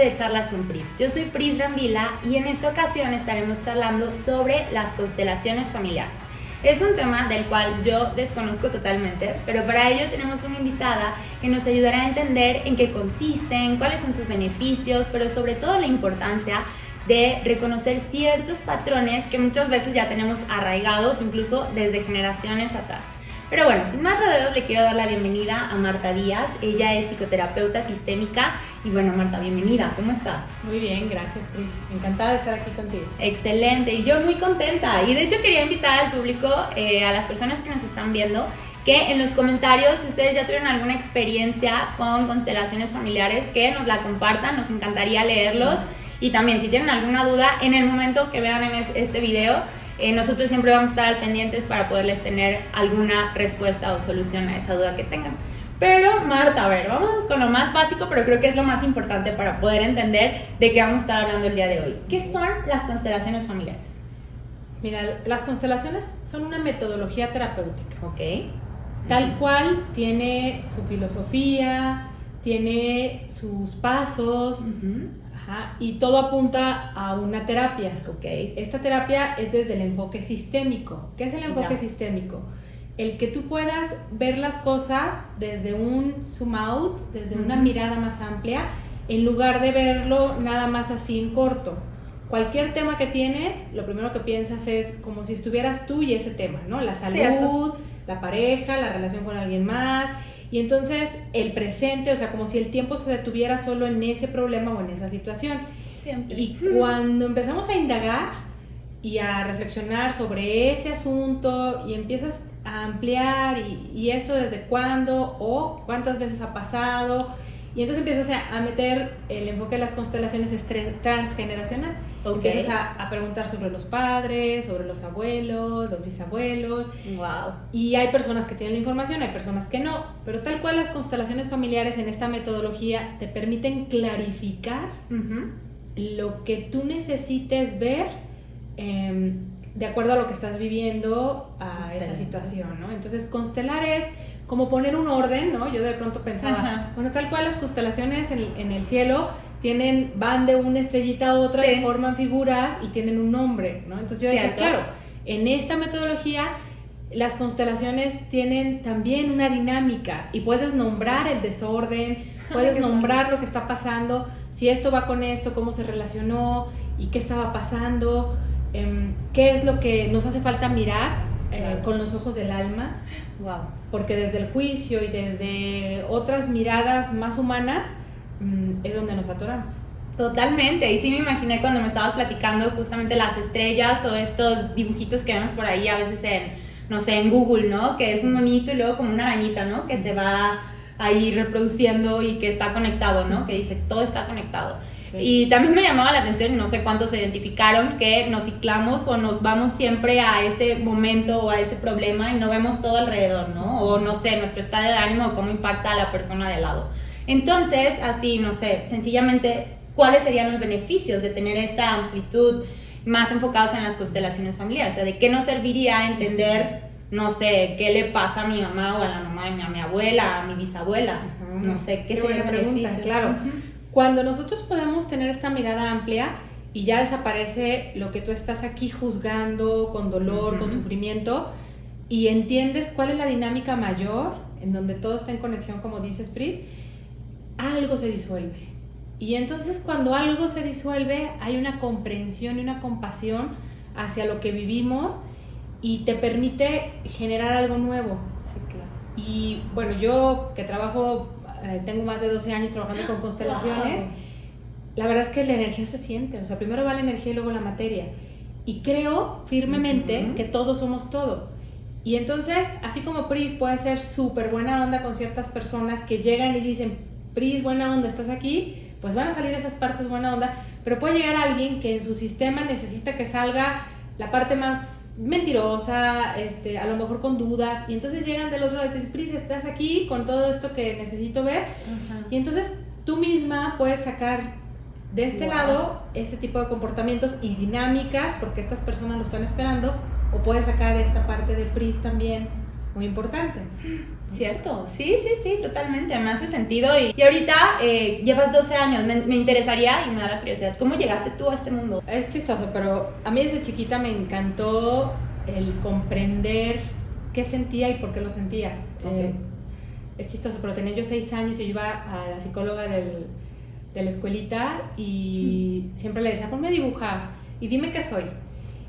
de Charlas con Pris. Yo soy Pris Rambila y en esta ocasión estaremos charlando sobre las constelaciones familiares. Es un tema del cual yo desconozco totalmente, pero para ello tenemos una invitada que nos ayudará a entender en qué consisten, cuáles son sus beneficios, pero sobre todo la importancia de reconocer ciertos patrones que muchas veces ya tenemos arraigados incluso desde generaciones atrás. Pero bueno, sin más rodeos, le quiero dar la bienvenida a Marta Díaz. Ella es psicoterapeuta sistémica. Y bueno, Marta, bienvenida. ¿Cómo estás? Muy bien, gracias, Pris. Encantada de estar aquí contigo. Excelente. Y yo muy contenta. Y de hecho quería invitar al público, a las personas que nos están viendo, que en los comentarios, si ustedes ya tuvieron alguna experiencia con constelaciones familiares, que nos la compartan. Nos encantaría leerlos. Y también, si tienen alguna duda, en el momento que vean en este video, nosotros siempre vamos a estar al pendientes para poderles tener alguna respuesta o solución a esa duda que tengan. Pero Marta, a ver, vamos con lo más básico, pero creo que es lo más importante para poder entender de qué vamos a estar hablando el día de hoy. ¿Qué son las constelaciones familiares? Mira, las constelaciones son una metodología terapéutica. Ok. Tal cual tiene su filosofía, tiene sus pasos, y todo apunta a una terapia. Okay. Esta terapia es desde el enfoque sistémico. ¿Qué es el enfoque sistémico? El que tú puedas ver las cosas desde un zoom out, desde una mirada más amplia, en lugar de verlo nada más así en corto. Cualquier tema que tienes, lo primero que piensas es como si estuvieras tú y ese tema, ¿no? La salud, ¿cierto? La pareja, la relación con alguien más. Y entonces el presente, o sea, como si el tiempo se detuviera solo en ese problema o en esa situación. Siempre. Y cuando empezamos a indagar y a reflexionar sobre ese asunto y empiezas a ampliar y esto desde cuándo o cuántas veces ha pasado, y entonces empiezas a meter el enfoque de las constelaciones es transgeneracional. Okay. Empiezas a preguntar sobre los padres, sobre los abuelos, los bisabuelos. Wow. Y hay personas que tienen la información, hay personas que no, pero tal cual las constelaciones familiares en esta metodología te permiten clarificar lo que tú necesites ver de acuerdo a lo que estás viviendo, a esa situación, ¿no? Entonces constelar es como poner un orden, ¿no? Yo de pronto pensaba, bueno, tal cual las constelaciones en el cielo van de una estrellita a otra, y forman figuras y tienen un nombre, ¿no? Entonces yo decía, claro, en esta metodología las constelaciones tienen también una dinámica y puedes nombrar el desorden, puedes nombrar lo que está pasando, si esto va con esto, cómo se relacionó y qué estaba pasando, qué es lo que nos hace falta mirar con los ojos del alma. Wow. Porque desde el juicio y desde otras miradas más humanas es donde nos atoramos. Totalmente, y sí me imaginé cuando me estabas platicando justamente las estrellas o estos dibujitos que vemos por ahí a veces en Google, ¿no? Que es un monito y luego como una arañita, ¿no? Que se va ahí reproduciendo y que está conectado, ¿no? Que dice, todo está conectado. Sí. Y también me llamaba la atención, no sé cuántos se identificaron, que nos ciclamos o nos vamos siempre a ese momento o a ese problema y no vemos todo alrededor, ¿no? O no sé, nuestro estado de ánimo o cómo impacta a la persona de al lado. Entonces, así, no sé, sencillamente, ¿cuáles serían los beneficios de tener esta amplitud más enfocados en las constelaciones familiares? O sea, ¿de qué nos serviría entender, no sé, qué le pasa a mi mamá o a la mamá de mi abuela, a mi bisabuela? No sé, ¿qué sería el beneficio? Claro. Cuando nosotros podemos tener esta mirada amplia y ya desaparece lo que tú estás aquí juzgando con dolor, con sufrimiento, y entiendes cuál es la dinámica mayor, en donde todo está en conexión, como dices, Pris, algo se disuelve. Y entonces cuando algo se disuelve, hay una comprensión y una compasión hacia lo que vivimos y te permite generar algo nuevo. Sí, claro. Y bueno, yo que tengo más de 12 años trabajando con constelaciones, la verdad es que la energía se siente, o sea, primero va la energía y luego la materia. Y creo firmemente que todos somos todo. Y entonces, así como Pris puede ser súper buena onda con ciertas personas que llegan y dicen, Pris, buena onda, ¿estás aquí? Pues van a salir esas partes buena onda, pero puede llegar alguien que en su sistema necesita que salga la parte más mentirosa, a lo mejor con dudas, y entonces llegan del otro lado y te dicen, Pris, ¿estás aquí con todo esto que necesito ver? Y entonces tú misma puedes sacar de este lado ese tipo de comportamientos y dinámicas, porque estas personas lo están esperando, o puedes sacar esta parte de Pris también muy importante. Cierto, sí, totalmente, me hace sentido. Y ahorita llevas 12 años, me interesaría y me da la curiosidad, ¿cómo llegaste tú a este mundo? Es chistoso, pero a mí desde chiquita me encantó el comprender qué sentía y por qué lo sentía. Okay. Es chistoso, pero tenía yo 6 años y yo iba a la psicóloga de la escuelita y siempre le decía, ponme a dibujar y dime qué soy.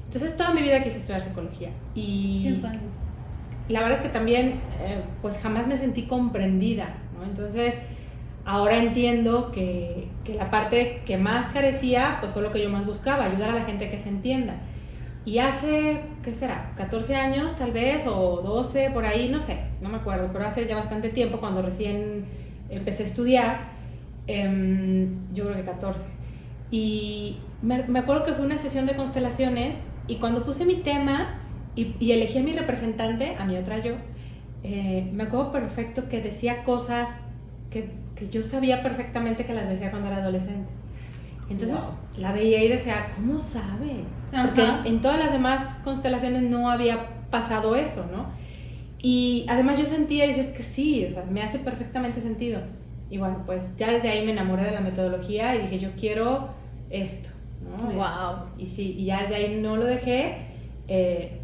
Entonces toda mi vida quise estudiar psicología y la verdad es que también pues jamás me sentí comprendida, ¿no? Entonces ahora entiendo que la parte que más carecía pues fue lo que yo más buscaba, ayudar a la gente que se entienda. Y hace, ¿qué será? 14 años tal vez, o 12, por ahí, no sé, no me acuerdo, pero hace ya bastante tiempo, cuando recién empecé a estudiar, yo creo que 14. Y me acuerdo que fue una sesión de constelaciones, y cuando puse mi tema y elegí a mi representante, a mi otra yo, me acuerdo perfecto que decía cosas que yo sabía perfectamente que las decía cuando era adolescente. Entonces la veía y decía, ¿cómo sabe? Porque en todas las demás constelaciones no había pasado eso, ¿no? Y además yo sentía y decía, es que sí, o sea, me hace perfectamente sentido. Y bueno, pues ya desde ahí me enamoré de la metodología y dije, yo quiero esto, ¿no? Wow. Y sí, y ya desde ahí no lo dejé,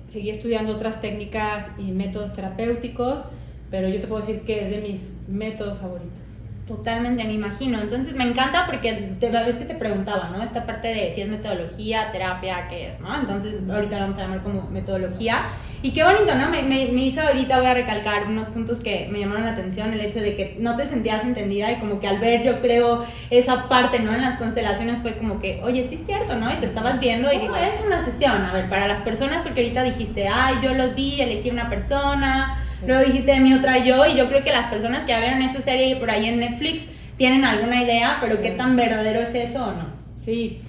seguí estudiando otras técnicas y métodos terapéuticos, pero yo te puedo decir que es de mis métodos favoritos. Totalmente, me imagino. Entonces me encanta porque ves que te preguntaba, ¿no? Esta parte de si es metodología, terapia, ¿qué es, no? Entonces ahorita lo vamos a llamar como metodología. Y qué bonito, ¿no? Me hizo ahorita, voy a recalcar unos puntos que me llamaron la atención, el hecho de que no te sentías entendida y como que al ver, yo creo, esa parte, ¿no? En las constelaciones fue como que, oye, sí es cierto, ¿no? Y te estabas viendo y digo, es una sesión, a ver, para las personas, porque ahorita dijiste, ay, yo los vi, elegí una persona. Luego dijiste de mi otra yo, y yo creo que las personas que ya vieron esa serie por ahí en Netflix tienen alguna idea, pero ¿qué tan verdadero es eso o no? Sí,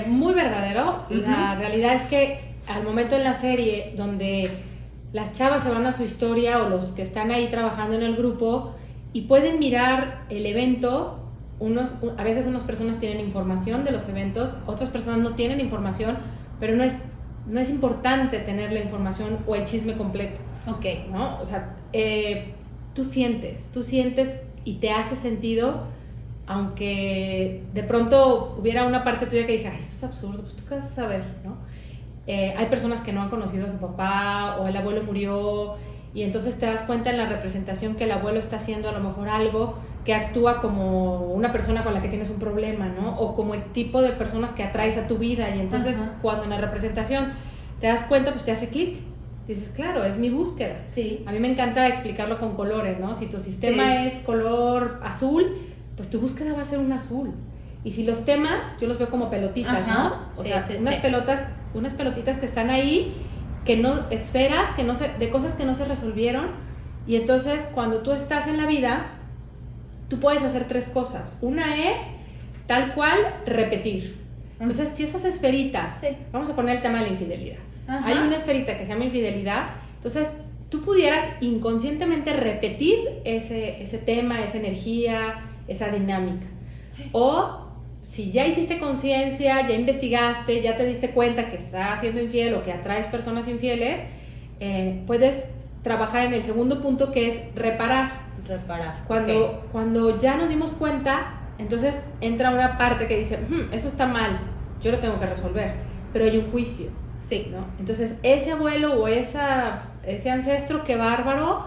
muy verdadero. La realidad es que al momento en la serie donde las chavas se van a su historia o los que están ahí trabajando en el grupo y pueden mirar el evento, a veces unas personas tienen información de los eventos, otras personas no tienen información, pero no es importante tener la información o el chisme completo. Okay. ¿No? O sea, tú sientes y te hace sentido, aunque de pronto hubiera una parte tuya que dijera, ay, eso es absurdo, pues tú qué vas a saber, ¿no? Hay personas que no han conocido a su papá o el abuelo murió y entonces te das cuenta en la representación que el abuelo está haciendo a lo mejor algo que actúa como una persona con la que tienes un problema, ¿no? O como el tipo de personas que atraes a tu vida y entonces cuando en la representación te das cuenta, pues te hace clic. Dices, claro, es mi búsqueda. Sí. A mí me encanta explicarlo con colores, ¿no? Si tu sistema es color azul, pues tu búsqueda va a ser un azul. Y si los temas, yo los veo como pelotitas, ¿no? O sea, unas pelotitas que están ahí, esferas, de cosas que no se resolvieron. Y entonces, cuando tú estás en la vida, tú puedes hacer 3 cosas. Una es, tal cual, repetir. Entonces, si esas esferitas, vamos a poner el tema de la infidelidad. Hay una esferita que se llama infidelidad, entonces tú pudieras inconscientemente repetir ese tema, esa energía, esa dinámica. O si ya hiciste conciencia, ya investigaste, ya te diste cuenta que estás siendo infiel o que atraes personas infieles, puedes trabajar en el segundo punto, que es reparar. Cuando ya nos dimos cuenta, entonces entra una parte que dice, eso está mal, yo lo tengo que resolver, pero hay un juicio. Sí. ¿No? Entonces ese abuelo o ese ancestro, qué bárbaro,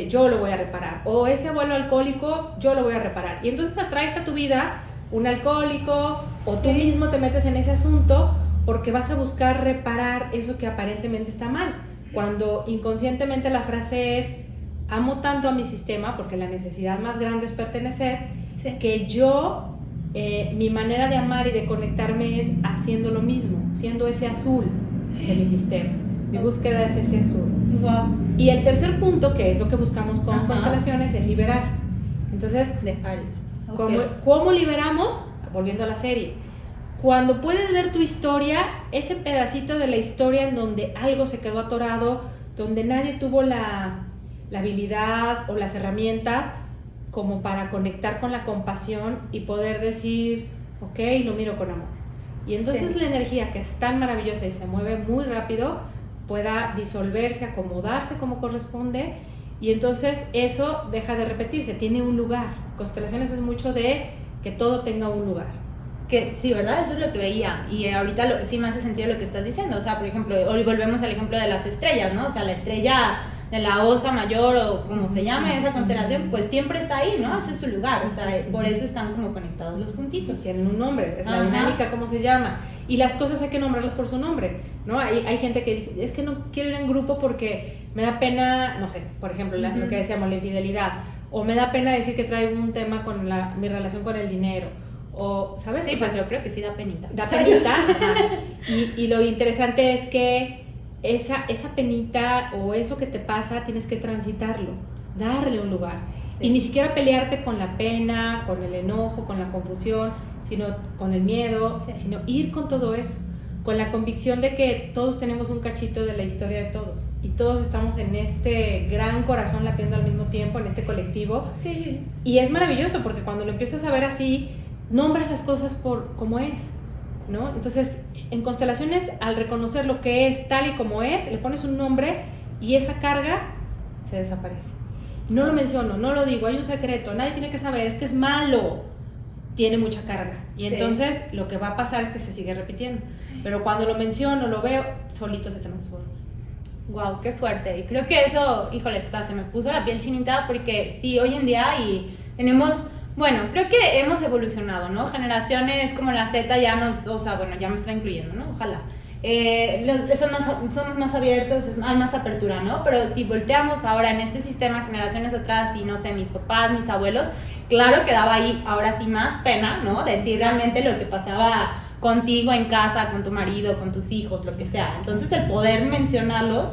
yo lo voy a reparar. O ese abuelo alcohólico, yo lo voy a reparar. Y entonces atraes a tu vida un alcohólico o tú mismo te metes en ese asunto porque vas a buscar reparar eso que aparentemente está mal. Cuando inconscientemente la frase es, amo tanto a mi sistema, porque la necesidad más grande es pertenecer, que yo... mi manera de amar y de conectarme es haciendo lo mismo, siendo ese azul de mi sistema. Mi búsqueda es ese azul. Wow. Y el tercer punto, que es lo que buscamos con constelaciones, es liberar. Entonces, dejar. ¿Cómo liberamos? Volviendo a la serie. Cuando puedes ver tu historia, ese pedacito de la historia en donde algo se quedó atorado, donde nadie tuvo la habilidad o las herramientas como para conectar con la compasión y poder decir, ok, lo miro con amor. Y entonces la energía, que es tan maravillosa y se mueve muy rápido, pueda disolverse, acomodarse como corresponde, y entonces eso deja de repetirse, tiene un lugar. Constelaciones es mucho de que todo tenga un lugar. Que sí, ¿verdad? Eso es lo que veía. Y ahorita sí me hace sentido lo que estás diciendo. O sea, por ejemplo, hoy volvemos al ejemplo de las estrellas, ¿no? O sea, la estrella de la Osa Mayor o como se llame esa constelación, pues siempre está ahí, ¿no? Hace su lugar. O sea, por eso están como conectados los puntitos. Tienen un nombre, es la dinámica, cómo se llama. Y las cosas hay que nombrarlas por su nombre, ¿no? Hay gente que dice, es que no quiero ir en grupo porque me da pena, no sé, por ejemplo, lo que decíamos, la infidelidad. O me da pena decir que traigo un tema con mi relación con el dinero. O, ¿sabes? Sí, pues yo creo que sí da penita. Da penita. Y lo interesante es que esa penita o eso que te pasa tienes que transitarlo, darle un lugar. Sí. Y ni siquiera pelearte con la pena, con el enojo, con la confusión, sino con el miedo, sino ir con todo eso, con la convicción de que todos tenemos un cachito de la historia de todos y todos estamos en este gran corazón latiendo al mismo tiempo, en este colectivo. Sí. Y es maravilloso porque cuando lo empiezas a ver así, nombras las cosas por como es, ¿no? Entonces, en constelaciones, al reconocer lo que es tal y como es, le pones un nombre y esa carga se desaparece. No lo menciono, no lo digo, hay un secreto, nadie tiene que saber, es que es malo, tiene mucha carga. Y entonces lo que va a pasar es que se sigue repitiendo. Pero cuando lo menciono, lo veo, solito se transforma. Wow, qué fuerte. Y creo que eso, híjole, se me puso la piel chinita porque sí, hoy en día y tenemos... Bueno, creo que hemos evolucionado, ¿no? Generaciones como la Z ya nos, o sea, bueno, ya me está incluyendo, ¿no? Ojalá. Somos más abiertos, hay más apertura, ¿no? Pero si volteamos ahora en este sistema, generaciones atrás, y no sé, mis papás, mis abuelos, claro que daba ahí ahora sí más pena, ¿no? Decir realmente lo que pasaba contigo en casa, con tu marido, con tus hijos, lo que sea. Entonces el poder mencionarlos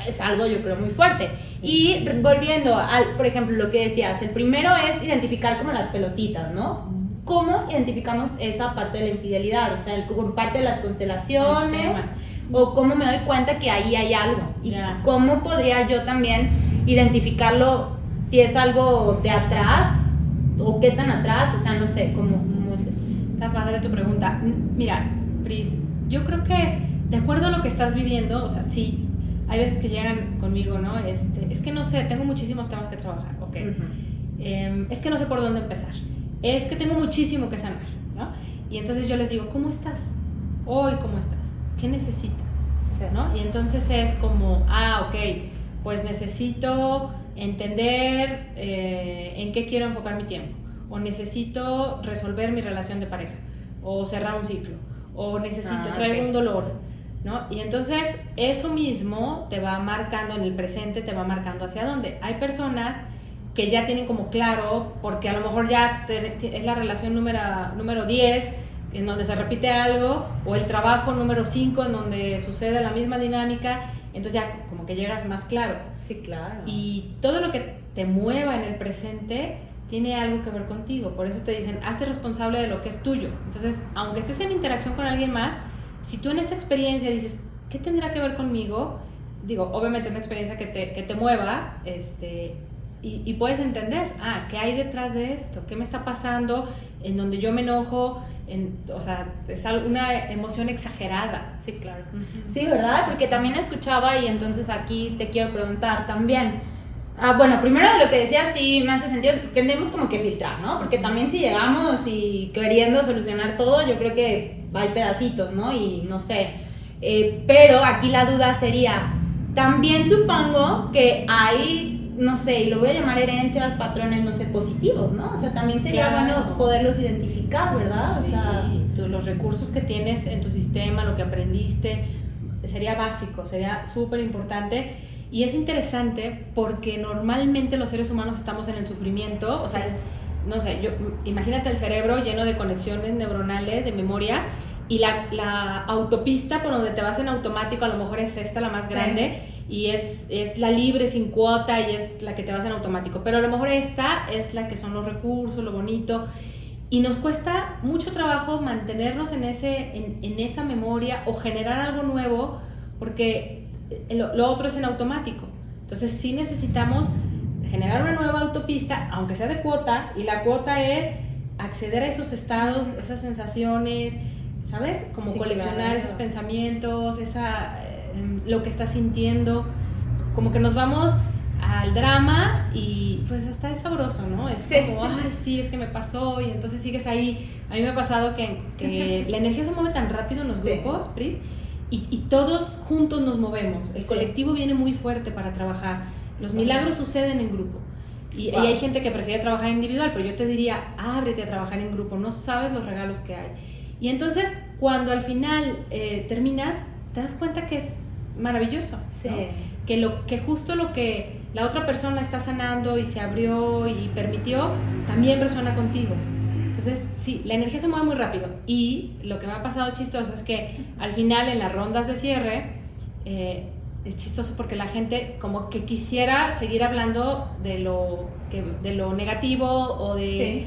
es algo yo creo muy fuerte. Y volviendo al, por ejemplo, lo que decías, el primero es identificar como las pelotitas, ¿no? ¿Cómo identificamos esa parte de la infidelidad? O sea, como parte de las constelaciones, o cómo me doy cuenta que ahí hay algo. Y cómo podría yo también identificarlo si es algo de atrás, o qué tan atrás, o sea, no sé, ¿cómo es eso? Está padre tu pregunta. Mira, Pris, yo creo que de acuerdo a lo que estás viviendo, o sea, sí, hay veces que llegan conmigo, ¿no? Es que no sé, tengo muchísimos temas que trabajar, ¿ok? Es que no sé por dónde empezar. Es que tengo muchísimo que sanar, ¿no? Y entonces yo les digo, ¿cómo estás? Hoy, ¿cómo estás? ¿Qué necesitas? ¿No? Y entonces es como, ok, pues necesito entender en qué quiero enfocar mi tiempo, o necesito resolver mi relación de pareja, o cerrar un ciclo, o necesito traer un dolor, ¿no? Y entonces eso mismo te va marcando en el presente, te va marcando hacia dónde. Hay personas que ya tienen como claro, porque a lo mejor ya es la relación número 10 en donde se repite algo, o el trabajo número 5 en donde sucede la misma dinámica, entonces ya como que llegas más claro. Sí, claro. Y todo lo que te mueva en el presente tiene algo que ver contigo, por eso te dicen, hazte responsable de lo que es tuyo. Entonces, aunque estés en interacción con alguien más, si tú en esa experiencia dices, ¿qué tendrá que ver conmigo? Digo, obviamente una experiencia que te mueva, y puedes entender, ¿qué hay detrás de esto? ¿Qué me está pasando? En donde yo me enojo, o sea, es una emoción exagerada. Sí, claro. Sí, ¿verdad? Porque también escuchaba, y entonces aquí te quiero preguntar también. Bueno, primero de lo que decías sí me hace sentido, porque tenemos como que filtrar, ¿no? Porque también si llegamos y queriendo solucionar todo, yo creo que hay pedacitos, ¿no? Y no sé, pero aquí la duda sería, también supongo que hay, no sé, y lo voy a llamar herencias, patrones, no sé, positivos, ¿no? O sea, también sería bueno poderlos identificar, ¿verdad? Sí, o sea, los recursos que tienes en tu sistema, lo que aprendiste, sería básico, sería súper importante. Y es interesante porque normalmente los seres humanos estamos en el sufrimiento, o sea, no sé, imagínate el cerebro lleno de conexiones neuronales, de memorias, y la autopista por donde te vas en automático a lo mejor es esta la más grande, y es la libre sin cuota y es la que te vas en automático, pero a lo mejor esta es la que son los recursos, lo bonito, y nos cuesta mucho trabajo mantenernos en esa memoria o generar algo nuevo porque lo otro es en automático. Entonces sí necesitamos generar una nueva autopista, aunque sea de cuota, y la cuota es acceder a esos estados, esas sensaciones, ¿sabes? Como coleccionar esos pensamientos, lo que estás sintiendo, como que nos vamos al drama y pues hasta es sabroso, ¿no? Es como, ay, sí, es que me pasó y entonces sigues ahí. A mí me ha pasado que la energía se mueve tan rápido en los grupos, Pris, y todos juntos nos movemos. El colectivo viene muy fuerte para trabajar. Los milagros suceden en grupo. Y hay gente que prefiere trabajar individual, pero yo te diría, ábrete a trabajar en grupo, no sabes los regalos que hay. Y entonces, cuando al final terminas, te das cuenta que es maravilloso, ¿no? Que justo lo que la otra persona está sanando y se abrió y permitió, también resuena contigo. Entonces, sí, la energía se mueve muy rápido. Y lo que me ha pasado chistoso es que al final, en las rondas de cierre, es chistoso porque la gente como que quisiera seguir hablando de lo negativo o de...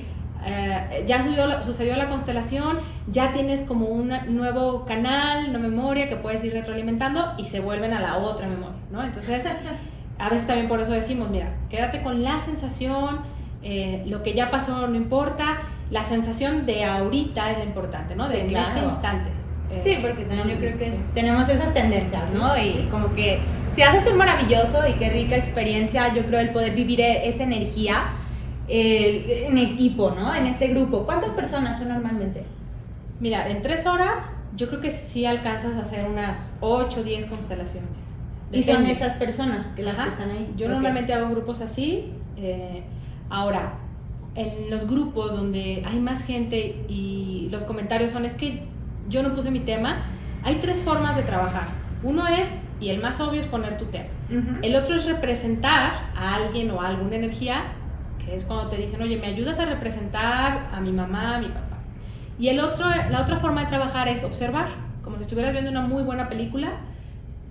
ya sucedió la constelación, ya tienes como un nuevo canal, una memoria que puedes ir retroalimentando y se vuelven a la otra memoria, ¿no? Entonces, a veces también por eso decimos, mira, quédate con la sensación, lo que ya pasó no importa, la sensación de ahorita es lo importante, ¿no? En este instante. Sí, porque también yo creo que tenemos esas tendencias, ¿no? Y como que se hace ser maravilloso y qué rica experiencia, yo creo, el poder vivir esa energía en equipo, ¿no? En este grupo. ¿Cuántas personas son normalmente? Mira, en 3 horas yo creo que sí alcanzas a hacer unas 8 o 10 constelaciones. Depende. Y son esas personas que las que están ahí. Yo normalmente hago grupos así. Ahora, en los grupos donde hay más gente y los comentarios son, es que yo no puse mi tema, hay 3 formas de trabajar. Uno es, y el más obvio es poner tu tema. El otro es representar a alguien o a alguna energía, que es cuando te dicen, oye, ¿me ayudas a representar a mi mamá, a mi papá? Y la otra forma de trabajar es observar, como si estuvieras viendo una muy buena película,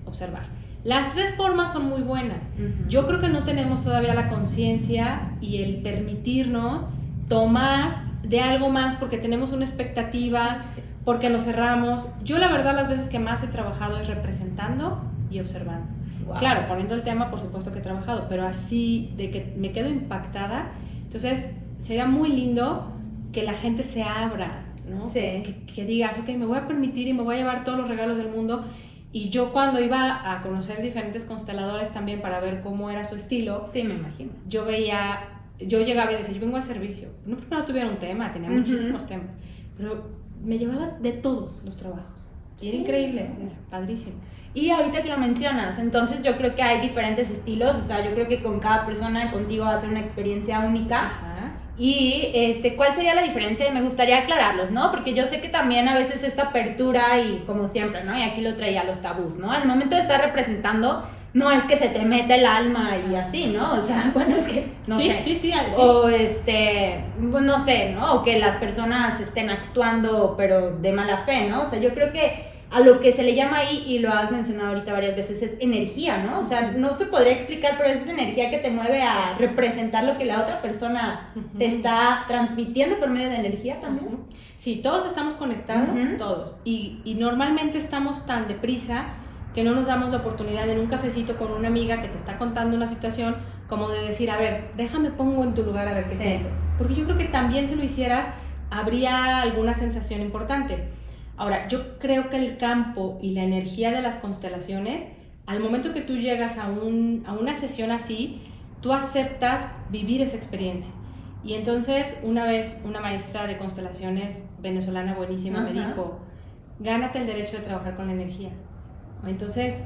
observar. Las 3 formas son muy buenas. Yo creo que no tenemos todavía la conciencia y el permitirnos tomar de algo más porque tenemos una expectativa, porque nos cerramos. Yo la verdad las veces que más he trabajado es representando y observando. Wow. Claro, poniendo el tema, por supuesto que he trabajado, pero así de que me quedo impactada. Entonces sería muy lindo que la gente se abra, ¿no? Sí. Que digas, ok, me voy a permitir y me voy a llevar todos los regalos del mundo. Y yo cuando iba a conocer diferentes consteladores también para ver cómo era su estilo, sí, me imagino, yo llegaba y decía, yo vengo al servicio, no porque no tuviera un tema, tenía muchísimos temas, pero me llevaba de todos los trabajos, y era increíble, es padrísimo. Y ahorita que lo mencionas, entonces yo creo que hay diferentes estilos, o sea, yo creo que con cada persona contigo va a ser una experiencia única. Ajá. Y ¿cuál sería la diferencia? Y me gustaría aclararlos, ¿no? Porque yo sé que también a veces esta apertura y como siempre, ¿no? Y aquí lo traía los tabús, ¿no? Al momento de estar representando, no es que se te mete el alma y así, ¿no? O sea, bueno, es que, no sé. Sí. O pues no sé, ¿no? O que las personas estén actuando, pero de mala fe, ¿no? O sea, yo creo que a lo que se le llama ahí, y lo has mencionado ahorita varias veces, es energía, ¿no? O sea, no se podría explicar, pero es esa energía que te mueve a representar lo que la otra persona te está transmitiendo por medio de energía también. Sí, todos estamos conectados, todos. Y normalmente estamos tan deprisa que no nos damos la oportunidad en un cafecito con una amiga que te está contando una situación, como de decir, a ver, déjame pongo en tu lugar a ver qué siento. Porque yo creo que también si lo hicieras, habría alguna sensación importante. Ahora, yo creo que el campo y la energía de las constelaciones, al momento que tú llegas a una sesión así, tú aceptas vivir esa experiencia. Y entonces, una vez, una maestra de constelaciones venezolana buenísima me dijo, gánate el derecho de trabajar con la energía. Entonces,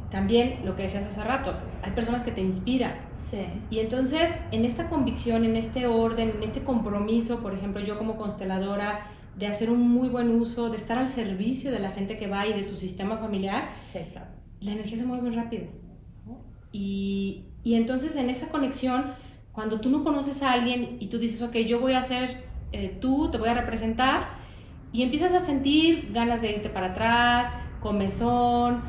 también lo que decías hace rato, hay personas que te inspiran. Sí. Y entonces, en esta convicción, en este orden, en este compromiso, por ejemplo, yo como consteladora, de hacer un muy buen uso, de estar al servicio de la gente que va y de su sistema familiar, claro, la energía se mueve muy rápido, ¿no? Y entonces en esa conexión, cuando tú no conoces a alguien y tú dices, ok, yo voy a ser tú, te voy a representar, y empiezas a sentir ganas de irte para atrás, comezón,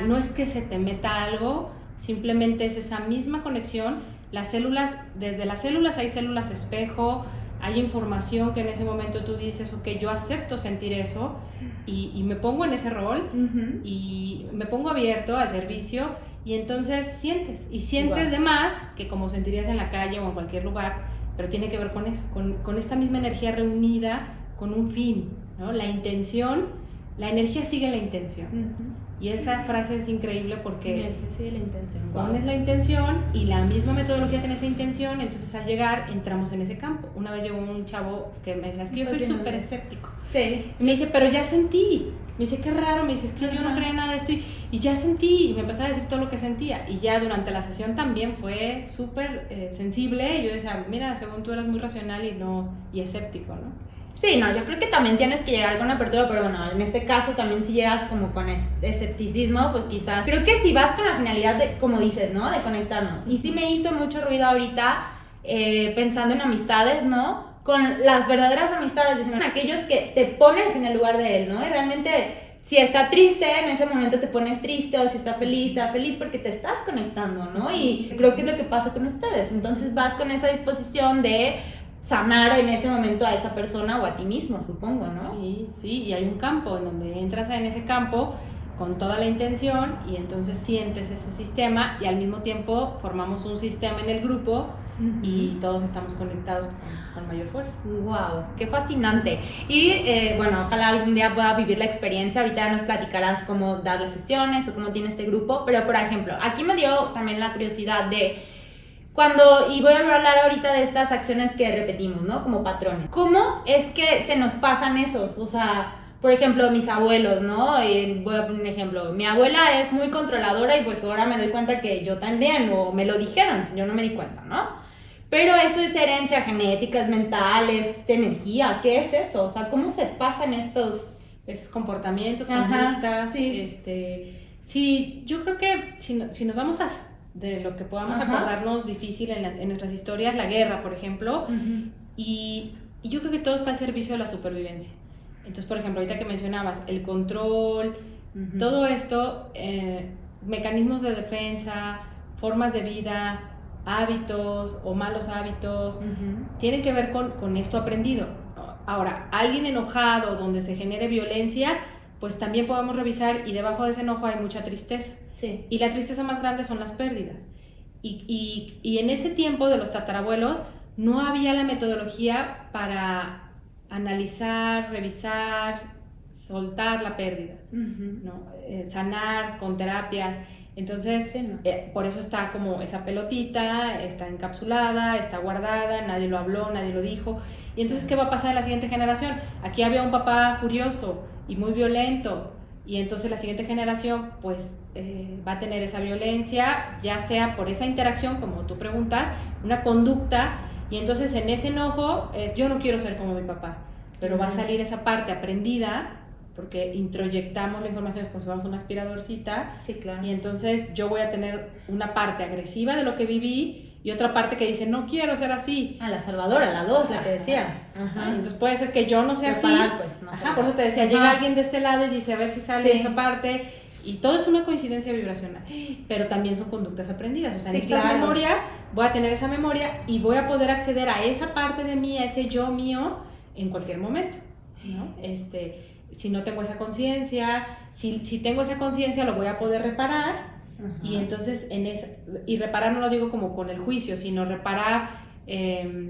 no es que se te meta algo, simplemente es esa misma conexión. Las células, desde las células hay células espejo, hay información que en ese momento tú dices, ok, yo acepto sentir eso y me pongo en ese rol y me pongo abierto al servicio y entonces sientes de más que como sentirías en la calle o en cualquier lugar, pero tiene que ver con eso, con esta misma energía reunida con un fin, ¿no? La intención la energía sigue la intención. Uh-huh. Y esa frase es increíble porque La energía sigue la intención. pones la intención y la misma metodología tiene esa intención, entonces al llegar entramos en ese campo. Una vez llegó un chavo que me decía, es que yo soy súper escéptico. Sí. Y me dice, pero ya sentí. Me dice, qué raro, me dice, es que yo no creo en nada de esto y ya sentí, y me empezó a decir todo lo que sentía, y ya durante la sesión también fue súper sensible, y yo decía, mira, según tú eras muy racional y escéptico, ¿no? Sí, no, yo creo que también tienes que llegar con apertura, pero bueno, en este caso también si llegas como con escepticismo, pues quizás, creo que si vas con la finalidad de, como dices, ¿no? De conectarnos, y sí me hizo mucho ruido ahorita, pensando en amistades, ¿no? Con las verdaderas amistades, dicen, aquellos que te pones en el lugar de él, ¿no? Y realmente, si está triste, en ese momento te pones triste, o si está feliz porque te estás conectando, ¿no? Y creo que es lo que pasa con ustedes. Entonces vas con esa disposición de sanar en ese momento a esa persona o a ti mismo, supongo, ¿no? Sí, y hay un campo en donde entras en ese campo con toda la intención y entonces sientes ese sistema y al mismo tiempo formamos un sistema en el grupo y todos estamos conectados con mayor fuerza. ¡Wow! ¡Qué fascinante! Y bueno, ojalá algún día pueda vivir la experiencia. Ahorita nos platicarás cómo das las sesiones o cómo tiene este grupo. Pero, por ejemplo, aquí me dio también la curiosidad de y voy a hablar ahorita de estas acciones que repetimos, ¿no? Como patrones. ¿Cómo es que se nos pasan esos? O sea, por ejemplo, mis abuelos, ¿no? Voy a poner un ejemplo. Mi abuela es muy controladora y pues ahora me doy cuenta que yo también, o me lo dijeron, yo no me di cuenta, ¿no? Pero eso es herencia genética, es mental, es de energía. ¿Qué es eso? O sea, ¿cómo se pasan esos comportamientos, conductas? Sí. Sí, yo creo que si nos vamos de lo que podamos acordarnos difícil en nuestras historias, la guerra, por ejemplo, y yo creo que todo está al servicio de la supervivencia. Entonces, por ejemplo, ahorita que mencionabas el control, todo esto, mecanismos de defensa, formas de vida, hábitos o malos hábitos, tienen que ver con esto aprendido. Ahora, alguien enojado donde se genere violencia, pues también podemos revisar y debajo de ese enojo hay mucha tristeza. Sí. Y la tristeza más grande son las pérdidas. Y en ese tiempo de los tatarabuelos no había la metodología para analizar, revisar, soltar la pérdida, ¿no? Sanar con terapias. Entonces, por eso está como esa pelotita, está encapsulada, está guardada, nadie lo habló, nadie lo dijo. Y entonces, ¿qué va a pasar en la siguiente generación? Aquí había un papá furioso y muy violento, y entonces la siguiente generación pues va a tener esa violencia, ya sea por esa interacción, como tú preguntas, una conducta, y entonces en ese enojo es yo no quiero ser como mi papá, pero va a salir esa parte aprendida, porque introyectamos la información, es como si fuéramos una aspiradorcita, sí, claro. Y entonces yo voy a tener una parte agresiva de lo que viví, y otra parte que dice, no quiero ser así. La salvadora, la 2, la que decías. Entonces puede ser que yo no sea así. Pues, no por eso te decía, llega alguien de este lado y dice, a ver si sale esa parte. Y todo es una coincidencia vibracional. Pero también son conductas aprendidas. O sea, en estas memorias voy a tener esa memoria y voy a poder acceder a esa parte de mí, a ese yo mío, en cualquier momento, ¿no? Si no tengo esa conciencia, si tengo esa conciencia lo voy a poder reparar. Y entonces y reparar no lo digo como con el juicio, sino reparar,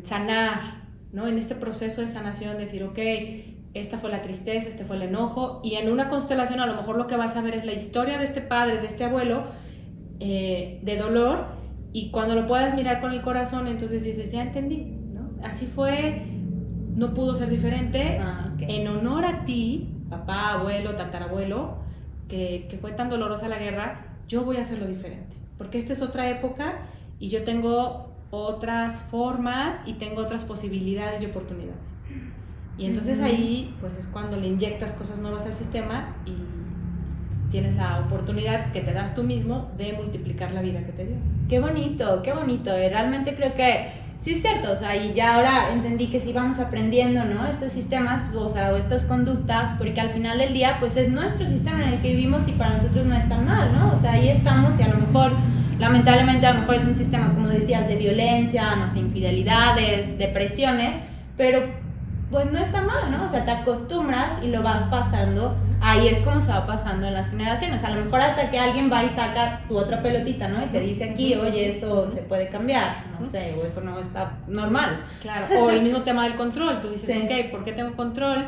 sanar, ¿no? En este proceso de sanación, decir, ok, esta fue la tristeza, este fue el enojo, y en una constelación a lo mejor lo que vas a ver es la historia de este padre, de este abuelo, de dolor, y cuando lo puedas mirar con el corazón, entonces dices, ya entendí, ¿no? Así fue, no pudo ser diferente, en honor a ti, papá, abuelo, tatarabuelo, que fue tan dolorosa la guerra, yo voy a hacerlo diferente, porque esta es otra época y yo tengo otras formas y tengo otras posibilidades y oportunidades. Y entonces ahí pues es cuando le inyectas cosas nuevas al sistema y tienes la oportunidad que te das tú mismo de multiplicar la vida que te dio. Qué bonito, qué bonito. Realmente creo que sí es cierto, o sea, y ya ahora entendí que sí vamos aprendiendo, ¿no? Estos sistemas, o sea, o estas conductas, porque al final del día, pues es nuestro sistema en el que vivimos y para nosotros no está mal, ¿no? O sea, ahí estamos y a lo mejor, lamentablemente, a lo mejor es un sistema, como decías, de violencia, no sé, infidelidades, depresiones, pero pues no está mal, ¿no? O sea, te acostumbras y lo vas pasando. Ahí es como se va pasando en las generaciones. A lo mejor hasta que alguien va y saca tu otra pelotita, ¿no? Y te dice aquí, oye, eso se puede cambiar, no sé, o eso no está normal. Claro, o el mismo tema del control. Tú dices, ok, ¿por qué tengo control?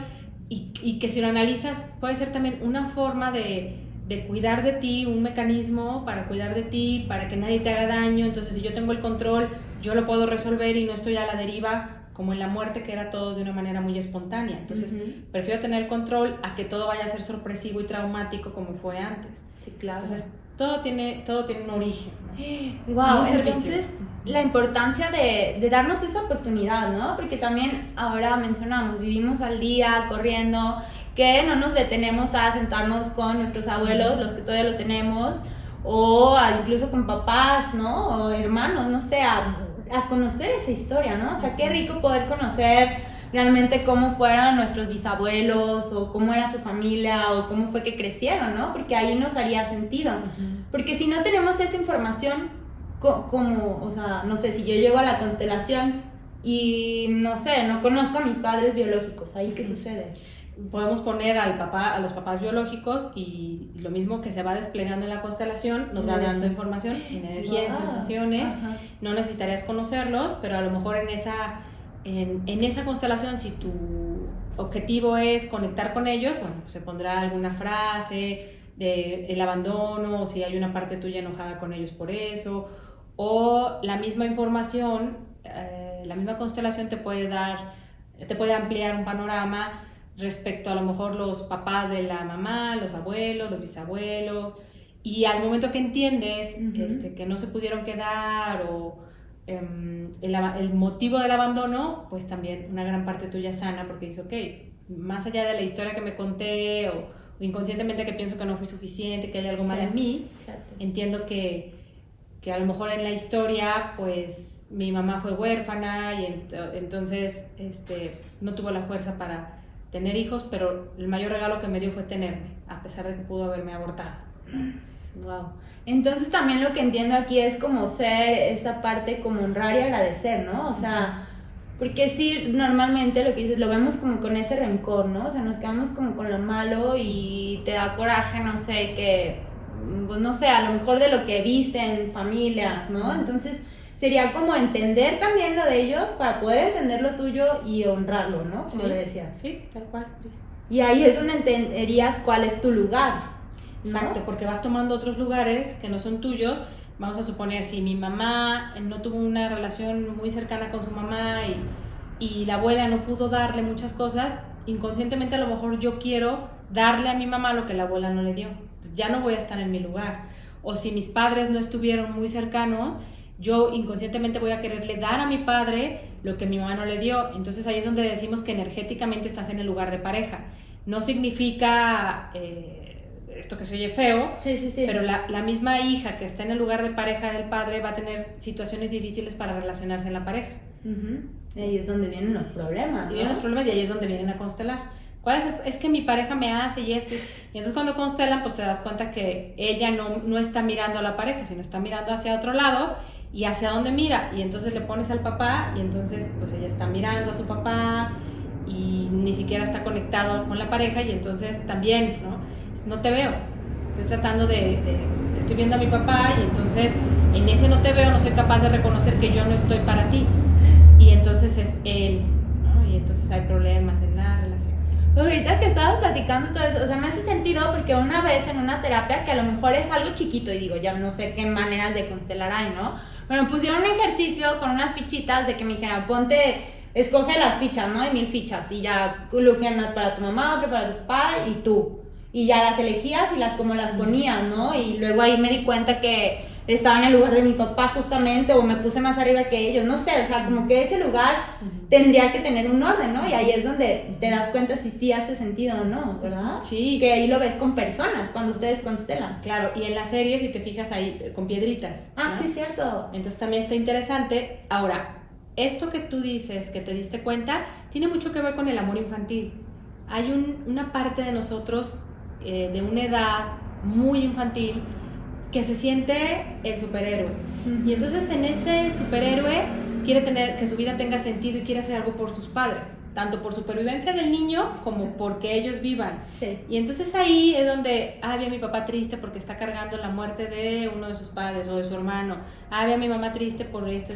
y que si lo analizas puede ser también una forma de cuidar de ti, un mecanismo para cuidar de ti, para que nadie te haga daño. Entonces, si yo tengo el control, yo lo puedo resolver y no estoy a la deriva, como en la muerte, que era todo de una manera muy espontánea. Entonces, prefiero tener el control a que todo vaya a ser sorpresivo y traumático como fue antes. Sí, claro. Entonces, todo tiene un origen, ¿no? Wow, entonces la importancia de darnos esa oportunidad, ¿no? Porque también ahora mencionamos, vivimos al día corriendo, que no nos detenemos a sentarnos con nuestros abuelos, los que todavía lo tenemos, o incluso con papás, ¿no? O hermanos, no sé, a conocer esa historia, ¿no? O sea, qué rico poder conocer realmente cómo fueron nuestros bisabuelos, o cómo era su familia, o cómo fue que crecieron, ¿no? Porque ahí nos haría sentido. Porque si no tenemos esa información, como, o sea, no sé, si yo llego a la constelación y, no sé, no conozco a mis padres biológicos, ¿ahí qué sucede? Podemos poner a los papás biológicos, y lo mismo que se va desplegando en la constelación nos va dando información en energía, en sensaciones. No necesitarías conocerlos, pero a lo mejor en esa constelación, si tu objetivo es conectar con ellos, bueno, pues se pondrá alguna frase del abandono, o si hay una parte tuya enojada con ellos por eso, o la misma información, la misma constelación te puede ampliar un panorama respecto a lo mejor los papás de la mamá, los abuelos, los bisabuelos, y al momento que entiendes que no se pudieron quedar, o el motivo del abandono, pues también una gran parte tuya sana, porque dices, ok, más allá de la historia que me conté, o inconscientemente que pienso que no fui suficiente, que hay algo mal en mí, entiendo que a lo mejor en la historia, pues mi mamá fue huérfana y entonces no tuvo la fuerza para tener hijos, pero el mayor regalo que me dio fue tenerme, a pesar de que pudo haberme abortado. Wow. Entonces también lo que entiendo aquí es como ser esa parte, como honrar y agradecer, ¿no? O sea, porque sí, normalmente lo que dices, lo vemos como con ese rencor, ¿no? O sea, nos quedamos como con lo malo y te da coraje, no sé, que, pues no sé, a lo mejor de lo que viste en familias, ¿no? Entonces sería como entender también lo de ellos para poder entender lo tuyo y honrarlo, ¿no? Como le decía. Sí, tal cual. Y ahí es donde entenderías cuál es tu lugar, ¿no? Exacto, porque vas tomando otros lugares que no son tuyos. Vamos a suponer, si mi mamá no tuvo una relación muy cercana con su mamá y la abuela no pudo darle muchas cosas, inconscientemente a lo mejor yo quiero darle a mi mamá lo que la abuela no le dio. Entonces, ya no voy a estar en mi lugar. O si mis padres no estuvieron muy cercanos, yo inconscientemente voy a quererle dar a mi padre lo que mi mamá no le dio. Entonces ahí es donde decimos que energéticamente estás en el lugar de pareja. No significa esto que se oye feo, pero la misma hija que está en el lugar de pareja del padre va a tener situaciones difíciles para relacionarse en la pareja. Y ahí es donde vienen los problemas, ¿no? Y vienen los problemas, y ahí es donde vienen a constelar. ¿Cuál es que mi pareja me hace y esto? Y entonces cuando constelan, pues te das cuenta que ella no está mirando a la pareja, sino está mirando hacia otro lado. ¿Y hacia dónde mira? Y entonces le pones al papá, y entonces pues ella está mirando a su papá y ni siquiera está conectado con la pareja, y entonces también, no te veo, estoy tratando te estoy viendo a mi papá, y entonces en ese no te veo, no soy capaz de reconocer que yo no estoy para ti, y entonces es él, ¿no? Y entonces hay problemas en la relación. Ahorita que estabas platicando todo eso, o sea, me hace sentido porque una vez en una terapia, que a lo mejor es algo chiquito, y digo, ya no sé qué maneras de constelar hay, ¿no? Bueno, pusieron un ejercicio con unas fichitas de que me dijeran, escoge las fichas, ¿no? Hay 1000 fichas, y ya elegían una para tu mamá, otra para tu papá y tú. Y ya las elegías y las ponías, ¿no? Y luego ahí me di cuenta que estaba en el lugar de mi papá justamente, o me puse más arriba que ellos, no sé, o sea, como que ese lugar tendría que tener un orden, ¿no? Y ahí es donde te das cuenta si sí hace sentido o no, ¿verdad? Sí. Que ahí lo ves con personas, cuando ustedes constelan. Claro, y en la serie, si te fijas ahí, con piedritas. Ah, ¿no? Sí, cierto. Entonces también está interesante. Ahora, esto que tú dices, que te diste cuenta, tiene mucho que ver con el amor infantil. Hay una parte de nosotros, de una edad muy infantil, que se siente el superhéroe. Y entonces en ese superhéroe quiere que su vida tenga sentido y quiere hacer algo por sus padres, tanto por supervivencia del niño como porque ellos vivan. Sí. Y entonces ahí es donde, vi a mi papá triste porque está cargando la muerte de uno de sus padres o de su hermano, vi a mi mamá triste por esto.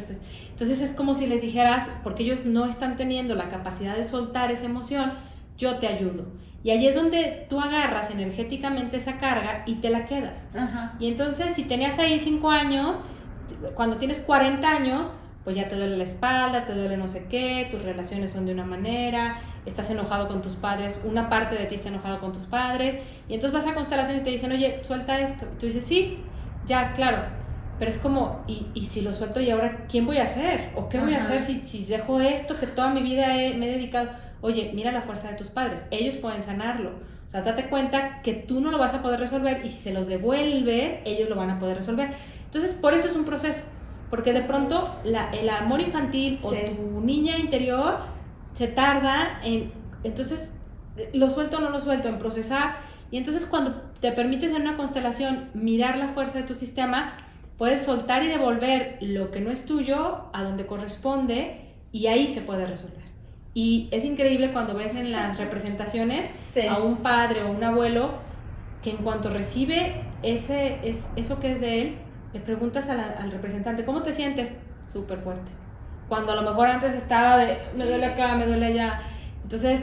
Entonces es como si les dijeras, porque ellos no están teniendo la capacidad de soltar esa emoción, yo te ayudo. Y allí es donde tú agarras energéticamente esa carga y te la quedas. Ajá. Y entonces, si tenías ahí 5 años, cuando tienes 40 años, pues ya te duele la espalda, te duele no sé qué, tus relaciones son de una manera, estás enojado con tus padres, una parte de ti está enojado con tus padres, y entonces vas a constelaciones y te dicen, oye, suelta esto. Y tú dices, sí, ya, claro. Pero es como, ¿y si lo suelto y ahora qué voy a hacer? ¿O qué voy a hacer si dejo esto que toda mi vida me he dedicado? Oye, mira la fuerza de tus padres, ellos pueden sanarlo. O sea, date cuenta que tú no lo vas a poder resolver y si se los devuelves, ellos lo van a poder resolver. Entonces, por eso es un proceso. Porque de pronto el amor infantil o tu niña interior se tarda en... Entonces, lo suelto o no lo suelto, en procesar. Y entonces cuando te permites en una constelación mirar la fuerza de tu sistema, puedes soltar y devolver lo que no es tuyo a donde corresponde y ahí se puede resolver. Y es increíble cuando ves en las representaciones a un padre o un abuelo que en cuanto recibe eso que es de él, le preguntas al representante, ¿cómo te sientes? Súper fuerte. Cuando a lo mejor antes estaba de, me duele acá, me duele allá. Entonces,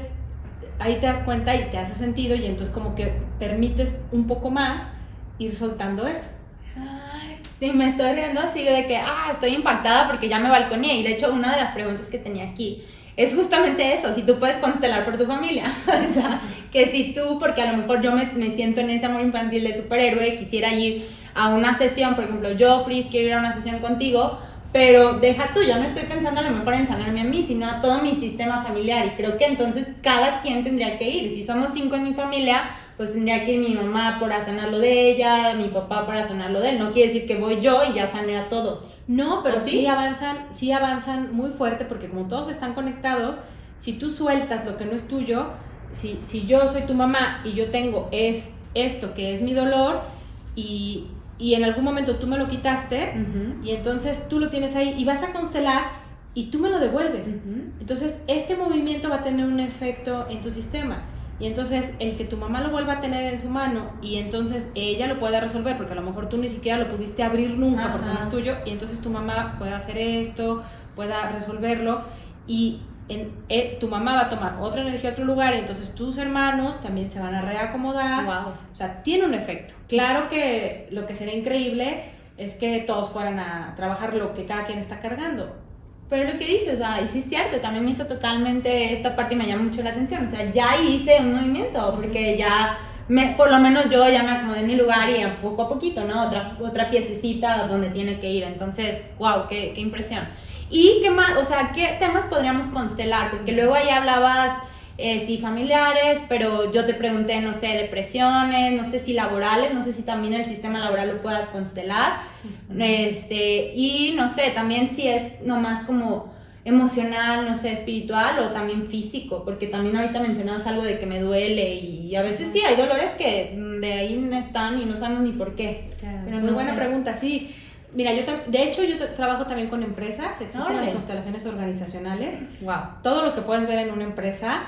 ahí te das cuenta y te hace sentido y entonces como que permites un poco más ir soltando eso. Sí, me estoy riendo así de que, estoy impactada porque ya me balconeé. Y de hecho, una de las preguntas que tenía aquí es justamente eso, si tú puedes constelar por tu familia. O sea, que si tú, porque a lo mejor yo me siento en ese amor infantil de superhéroe, quisiera ir a una sesión, por ejemplo, yo, Pris, quiero ir a una sesión contigo, pero deja tú, yo no estoy pensando a lo mejor en sanarme a mí, sino a todo mi sistema familiar. Y creo que entonces cada quien tendría que ir. Si somos 5 en mi familia, pues tendría que ir mi mamá para sanarlo de ella, mi papá para sanarlo de él. No quiere decir que voy yo y ya sané a todos. No, pero sí avanzan muy fuerte porque como todos están conectados, si tú sueltas lo que no es tuyo, si yo soy tu mamá y yo tengo esto que es mi dolor y en algún momento tú me lo quitaste y entonces tú lo tienes ahí y vas a constelar y tú me lo devuelves. Entonces este movimiento va a tener un efecto en tu sistema. Y entonces el que tu mamá lo vuelva a tener en su mano y entonces ella lo pueda resolver, porque a lo mejor tú ni siquiera lo pudiste abrir nunca porque no es tuyo, y entonces tu mamá pueda hacer esto, pueda resolverlo y tu mamá va a tomar otra energía a otro lugar y entonces tus hermanos también se van a reacomodar. Wow. O sea, tiene un efecto. Claro que lo que sería increíble es que todos fueran a trabajar lo que cada quien está cargando. Pero lo que dices, y sí es cierto, también me hizo totalmente esta parte y me llama mucho la atención. O sea, ya hice un movimiento, porque ya, por lo menos yo ya me acomodé en mi lugar y poco a poquito, ¿no? Otra piececita donde tiene que ir. Entonces, wow, qué impresión. ¿Y qué más? O sea, ¿qué temas podríamos constelar? Porque luego ahí hablabas, sí, familiares, pero yo te pregunté, no sé, depresiones, no sé si laborales, no sé si también el sistema laboral lo puedas constelar. Y no sé, también si es nomás como emocional, no sé, espiritual o también físico, porque también ahorita mencionabas algo de que me duele y a veces sí hay dolores que de ahí no están y no sabemos ni por qué. Claro. Pero muy buena pregunta, sí. Mira, de hecho yo trabajo también con empresas, existen las constelaciones organizacionales. Wow. Todo lo que puedes ver en una empresa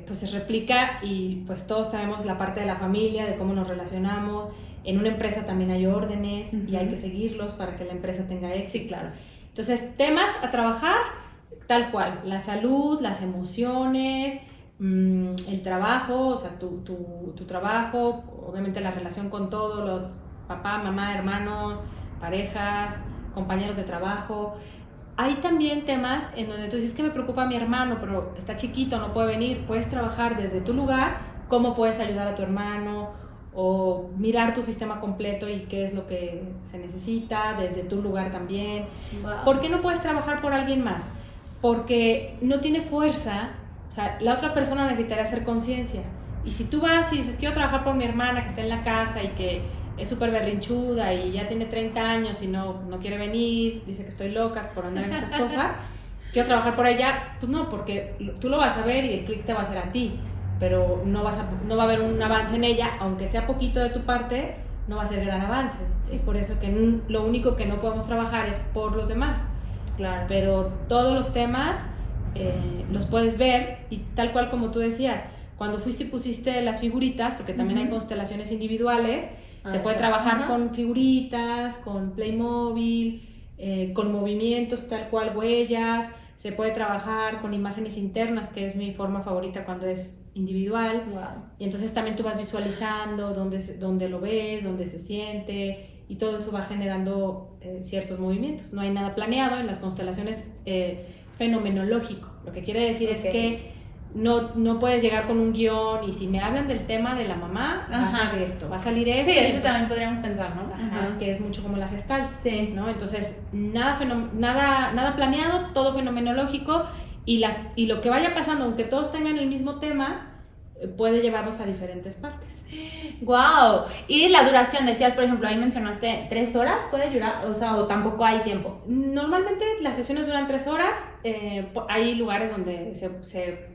pues se replica y pues todos tenemos la parte de la familia, de cómo nos relacionamos. En una empresa también hay órdenes y hay que seguirlos para que la empresa tenga éxito. Sí, claro. Entonces, temas a trabajar tal cual, la salud, las emociones, el trabajo, o sea, tu trabajo, obviamente la relación con todos los papá, mamá, hermanos, parejas, compañeros de trabajo. Hay también temas en donde tú dices que me preocupa mi hermano, pero está chiquito, no puede venir. Puedes trabajar desde tu lugar, cómo puedes ayudar a tu hermano, o mirar tu sistema completo y qué es lo que se necesita desde tu lugar también. Wow. ¿Por qué no puedes trabajar por alguien más? Porque no tiene fuerza, o sea, la otra persona necesitaría hacer conciencia. Y si tú vas y dices, quiero trabajar por mi hermana que está en la casa y que es súper berrinchuda y ya tiene 30 años y no quiere venir, dice que estoy loca por andar en estas cosas, quiero trabajar por ella, pues no, porque tú lo vas a ver y el clic te va a hacer a ti. Pero no va a haber un avance en ella, aunque sea poquito de tu parte, no va a ser gran avance. Es por eso que lo único que no podemos trabajar es por los demás. Claro. Pero todos los temas los puedes ver y tal cual como tú decías, cuando fuiste y pusiste las figuritas, porque también hay constelaciones individuales, se puede trabajar con figuritas, con Playmobil, con movimientos tal cual, huellas, se puede trabajar con imágenes internas, que es mi forma favorita cuando es individual. Wow. Y entonces también tú vas visualizando dónde lo ves, dónde se siente, y todo eso va generando ciertos movimientos. No hay nada planeado, en las constelaciones es fenomenológico. Lo que quiere decir es que no puedes llegar con un guión y si me hablan del tema de la mamá, va a ser esto, va a salir esto. Sí, eso también podríamos pensar, ¿no? Ajá, que es mucho como la Gestalt, sí, ¿no? Entonces, nada planeado, todo fenomenológico, y lo que vaya pasando, aunque todos tengan el mismo tema, puede llevarnos a diferentes partes. Wow. Y la duración, decías, por ejemplo, ahí mencionaste 3 horas, ¿puede durar? O sea, o tampoco hay tiempo. Normalmente las sesiones duran 3 horas. Hay lugares donde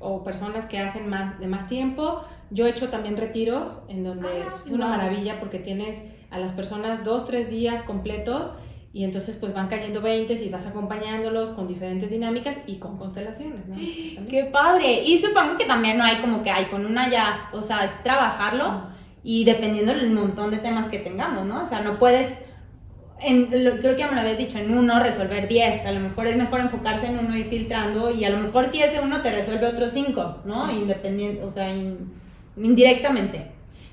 o personas que hacen de más tiempo. Yo he hecho también retiros en donde es una maravilla porque tienes a las personas 2-3 días completos. Y entonces pues van cayendo 20 y vas acompañándolos con diferentes dinámicas y con constelaciones, ¿no? ¡Qué padre! Y supongo que también no hay como que hay con una ya, o sea, es trabajarlo y dependiendo del montón de temas que tengamos, ¿no? O sea, no puedes, creo que ya me lo habías dicho, en uno resolver 10, a lo mejor es mejor enfocarse en uno, ir filtrando y a lo mejor si ese uno te resuelve otros 5, ¿no? Sí. Independiente, o sea, indirectamente.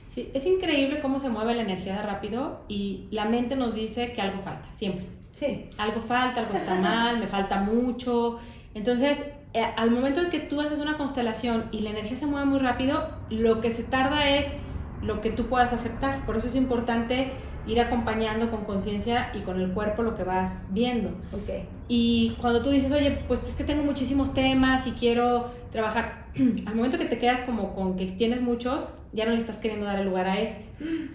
Sí, es increíble cómo se mueve la energía de rápido y la mente nos dice que algo falta, siempre. Sí. Algo falta, algo está mal, me falta mucho. Entonces, al momento en que tú haces una constelación y la energía se mueve muy rápido, lo que se tarda es lo que tú puedas aceptar. Por eso es importante ir acompañando con conciencia y con el cuerpo lo que vas viendo. Okay. Y cuando tú dices, oye, pues es que tengo muchísimos temas y quiero trabajar, al momento que te quedas como con que tienes muchos, ya no le estás queriendo dar el lugar a este.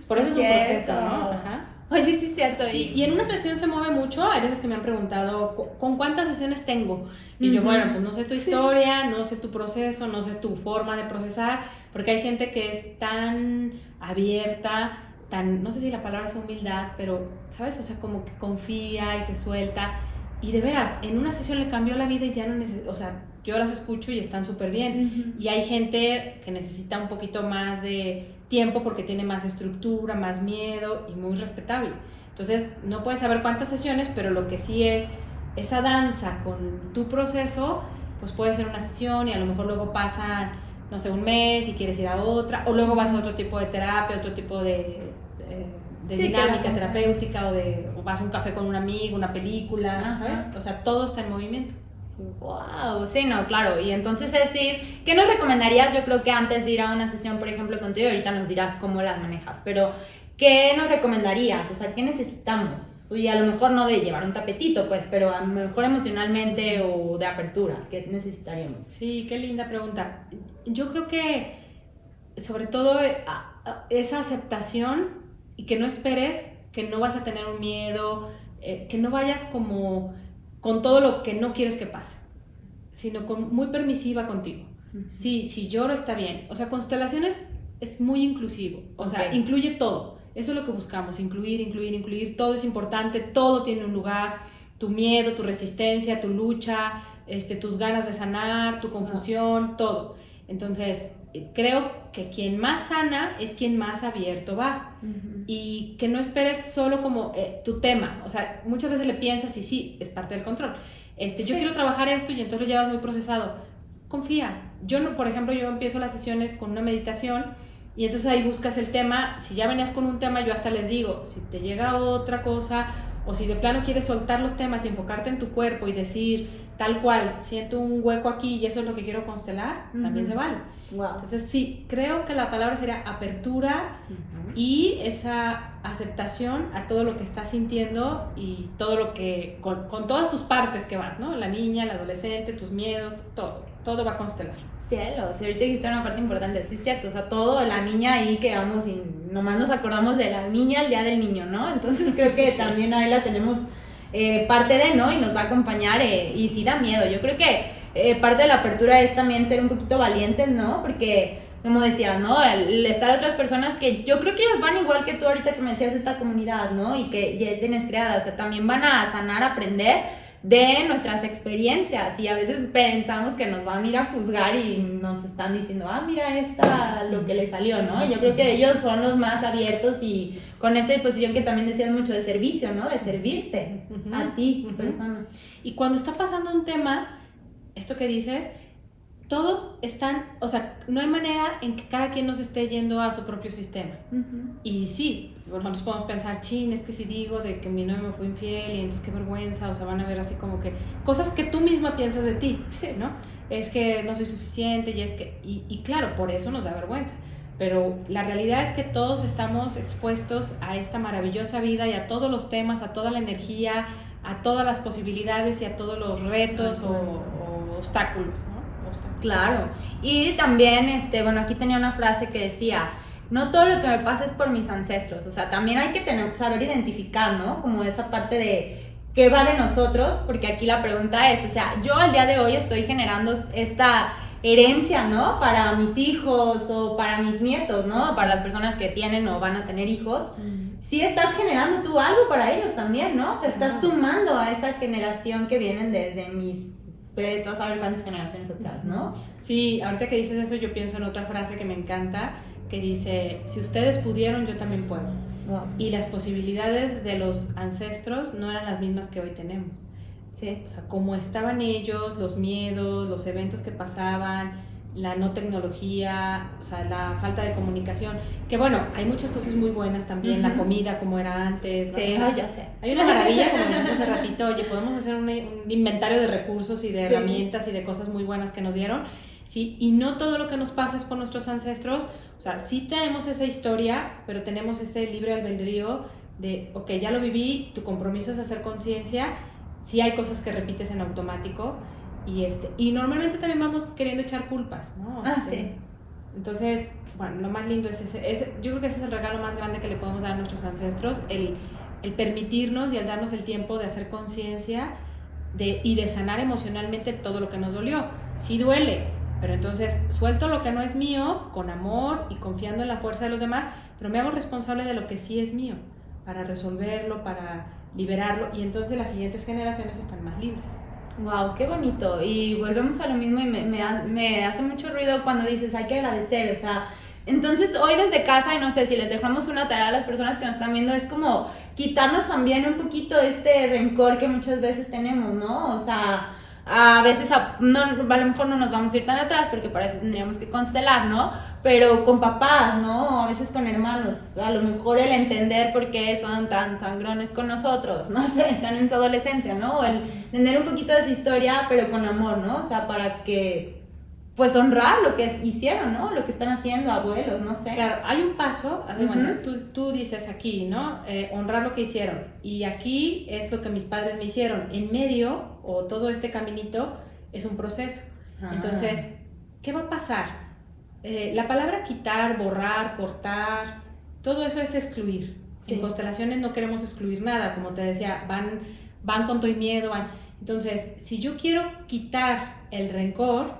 Por eso es un proceso, ¿no? Ajá. Oye, sí es cierto. Sí, y en una sesión se mueve mucho. Hay veces que me han preguntado, ¿con cuántas sesiones tengo? Y yo, bueno, pues no sé tu historia, no sé tu proceso, no sé tu forma de procesar, porque hay gente que es tan abierta, no sé si la palabra es humildad, pero, ¿sabes? O sea, como que confía y se suelta. Y de veras, en una sesión le cambió la vida y ya no necesita, o sea, yo las escucho y están súper bien. Y hay gente que necesita un poquito más de tiempo porque tiene más estructura, más miedo y muy respetable. Entonces, no puedes saber cuántas sesiones, pero lo que sí es esa danza con tu proceso, pues puede ser una sesión y a lo mejor luego pasa, no sé, un mes y quieres ir a otra, o luego vas a otro tipo de terapia, otro tipo de dinámica terapéutica, o vas a un café con un amigo, una película, ¿sabes? O sea, todo está en movimiento. Wow, sí, no, claro. Y entonces es decir, ¿qué nos recomendarías? Yo creo que antes de ir a una sesión, por ejemplo, contigo, ahorita nos dirás cómo las manejas, pero ¿qué nos recomendarías? O sea, ¿qué necesitamos? Y a lo mejor no de llevar un tapetito, pues, pero a lo mejor emocionalmente o de apertura, ¿qué necesitaríamos? Sí, qué linda pregunta. Yo creo que, sobre todo, esa aceptación y que no esperes que no vas a tener un miedo, que no vayas como con todo lo que no quieres que pase, sino muy permisiva contigo. Sí, si lloro está bien. O sea, constelaciones es muy inclusivo, o sea, incluye todo. Eso es lo que buscamos, incluir, todo es importante, todo tiene un lugar, tu miedo, tu resistencia, tu lucha, tus ganas de sanar, tu confusión, todo. Entonces, creo que quien más sana es quien más abierto va. Y que no esperes solo como tu tema, o sea, muchas veces le piensas y sí, es parte del control. Yo quiero trabajar esto y entonces lo llevas muy procesado. Confía. Por ejemplo, yo empiezo las sesiones con una meditación y entonces ahí buscas el tema. Si ya venías con un tema, yo hasta les digo, si te llega otra cosa o si de plano quieres soltar los temas y enfocarte en tu cuerpo y decir tal cual, siento un hueco aquí y eso es lo que quiero constelar, también se vale. Wow. Entonces sí, creo que la palabra sería apertura y esa aceptación a todo lo que estás sintiendo y todo lo que, con todas tus partes que vas, ¿no? La niña, la adolescente, tus miedos, todo va a constelar. Cielos, y ahorita dijiste una parte importante, sí es cierto, o sea, todo, la niña ahí que vamos y nomás nos acordamos de la niña el día del niño, ¿no? Entonces creo que también ahí la tenemos parte de, ¿no? Y nos va a acompañar y sí da miedo, yo creo que parte de la apertura es también ser un poquito valientes, ¿no? Porque, como decías, ¿no? El estar a otras personas que yo creo que ellos van igual que tú ahorita que me decías esta comunidad, ¿no? Y que ya tienes creada, o sea, también van a sanar, aprender de nuestras experiencias y a veces pensamos que nos van a ir a juzgar y nos están diciendo, mira esta lo que le salió, ¿no? Yo creo que ellos son los más abiertos y con esta disposición que también decías mucho de servicio, ¿no? De servirte a ti, persona. Y cuando está pasando un tema, esto que dices, todos están, o sea, no hay manera en que cada quien nos esté yendo a su propio sistema. Y sí, bueno, nos podemos pensar, es que si digo de que mi novio me fue infiel y entonces qué vergüenza, o sea, van a ver así como que cosas que tú misma piensas de ti, ¿no? Es que no soy suficiente y es que, y claro, por eso nos da vergüenza. Pero la realidad es que todos estamos expuestos a esta maravillosa vida y a todos los temas, a toda la energía, a todas las posibilidades y a todos los retos o obstáculos, ¿no? Claro, y también, bueno, aquí tenía una frase que decía, no todo lo que me pasa es por mis ancestros, o sea, también hay que saber identificar, ¿no? Como esa parte de qué va de nosotros, porque aquí la pregunta es, o sea, yo al día de hoy estoy generando esta herencia, ¿no? Para mis hijos o para mis nietos, ¿no? Para las personas que tienen o van a tener hijos. Sí estás generando tú algo para ellos también, ¿no? O sea, estás sumando a esa generación que vienen desde tú vas a ver cuántas generaciones atrás, ¿no? Sí, ahorita que dices eso yo pienso en otra frase que me encanta, que dice, si ustedes pudieron, yo también puedo. Wow. Y las posibilidades de los ancestros no eran las mismas que hoy tenemos. Sí. O sea, como estaban ellos, los miedos, los eventos que pasaban, la no tecnología, o sea, la falta de comunicación, que bueno, hay muchas cosas muy buenas también, la comida como era antes, ¿no? Sí, o sea, ya sé. Hay una maravilla, como dijiste hace ratito, oye, podemos hacer un inventario de recursos y de herramientas y de cosas muy buenas que nos dieron, ¿sí? Y no todo lo que nos pasa es por nuestros ancestros, o sea, sí tenemos esa historia, pero tenemos ese libre albedrío de, ok, ya lo viví, tu compromiso es hacer conciencia, sí hay cosas que repites en automático, y normalmente también vamos queriendo echar culpas, ¿no? Sí. Entonces, bueno, lo más lindo es ese, yo creo que ese es el regalo más grande que le podemos dar a nuestros ancestros, el permitirnos y el darnos el tiempo de hacer conciencia y de sanar emocionalmente todo lo que nos dolió. Sí duele, pero entonces suelto lo que no es mío con amor y confiando en la fuerza de los demás, pero me hago responsable de lo que sí es mío, para resolverlo, para liberarlo, y entonces las siguientes generaciones están más libres. Wow, qué bonito. Y volvemos a lo mismo y me hace mucho ruido cuando dices hay que agradecer, o sea, entonces hoy desde casa, y no sé si les dejamos una tarea a las personas que nos están viendo, es como quitarnos también un poquito este rencor que muchas veces tenemos, ¿no? O sea, a veces a lo mejor no nos vamos a ir tan atrás porque para eso tendríamos que constelar, ¿no? Pero con papás, ¿no? A veces con hermanos, a lo mejor el entender por qué son tan sangrones con nosotros, no sé, están en su adolescencia, ¿no? O el entender un poquito de su historia, pero con amor, ¿no? O sea, para que, pues, honrar lo que hicieron, ¿no? Lo que están haciendo, abuelos, no sé. Claro, hay un paso, tú dices aquí, ¿no? Honrar lo que hicieron. Y aquí es lo que mis padres me hicieron. En medio, o todo este caminito, es un proceso. Entonces, ¿qué va a pasar? La palabra quitar, borrar, cortar, todo eso es excluir. Sí. En constelaciones no queremos excluir nada, como te decía, van con todo y miedo, Entonces, si yo quiero quitar el rencor,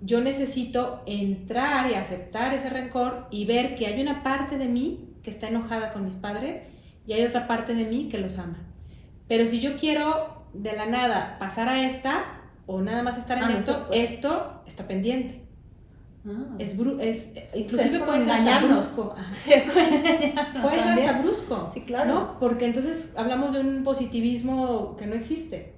yo necesito entrar y aceptar ese rencor y ver que hay una parte de mí que está enojada con mis padres y hay otra parte de mí que los ama. Pero si yo quiero de la nada pasar a esta o nada más estar en esto está pendiente. Inclusive puede ser hasta brusco. Puede ser hasta brusco. Sí, claro. ¿No? Porque entonces hablamos de un positivismo que no existe,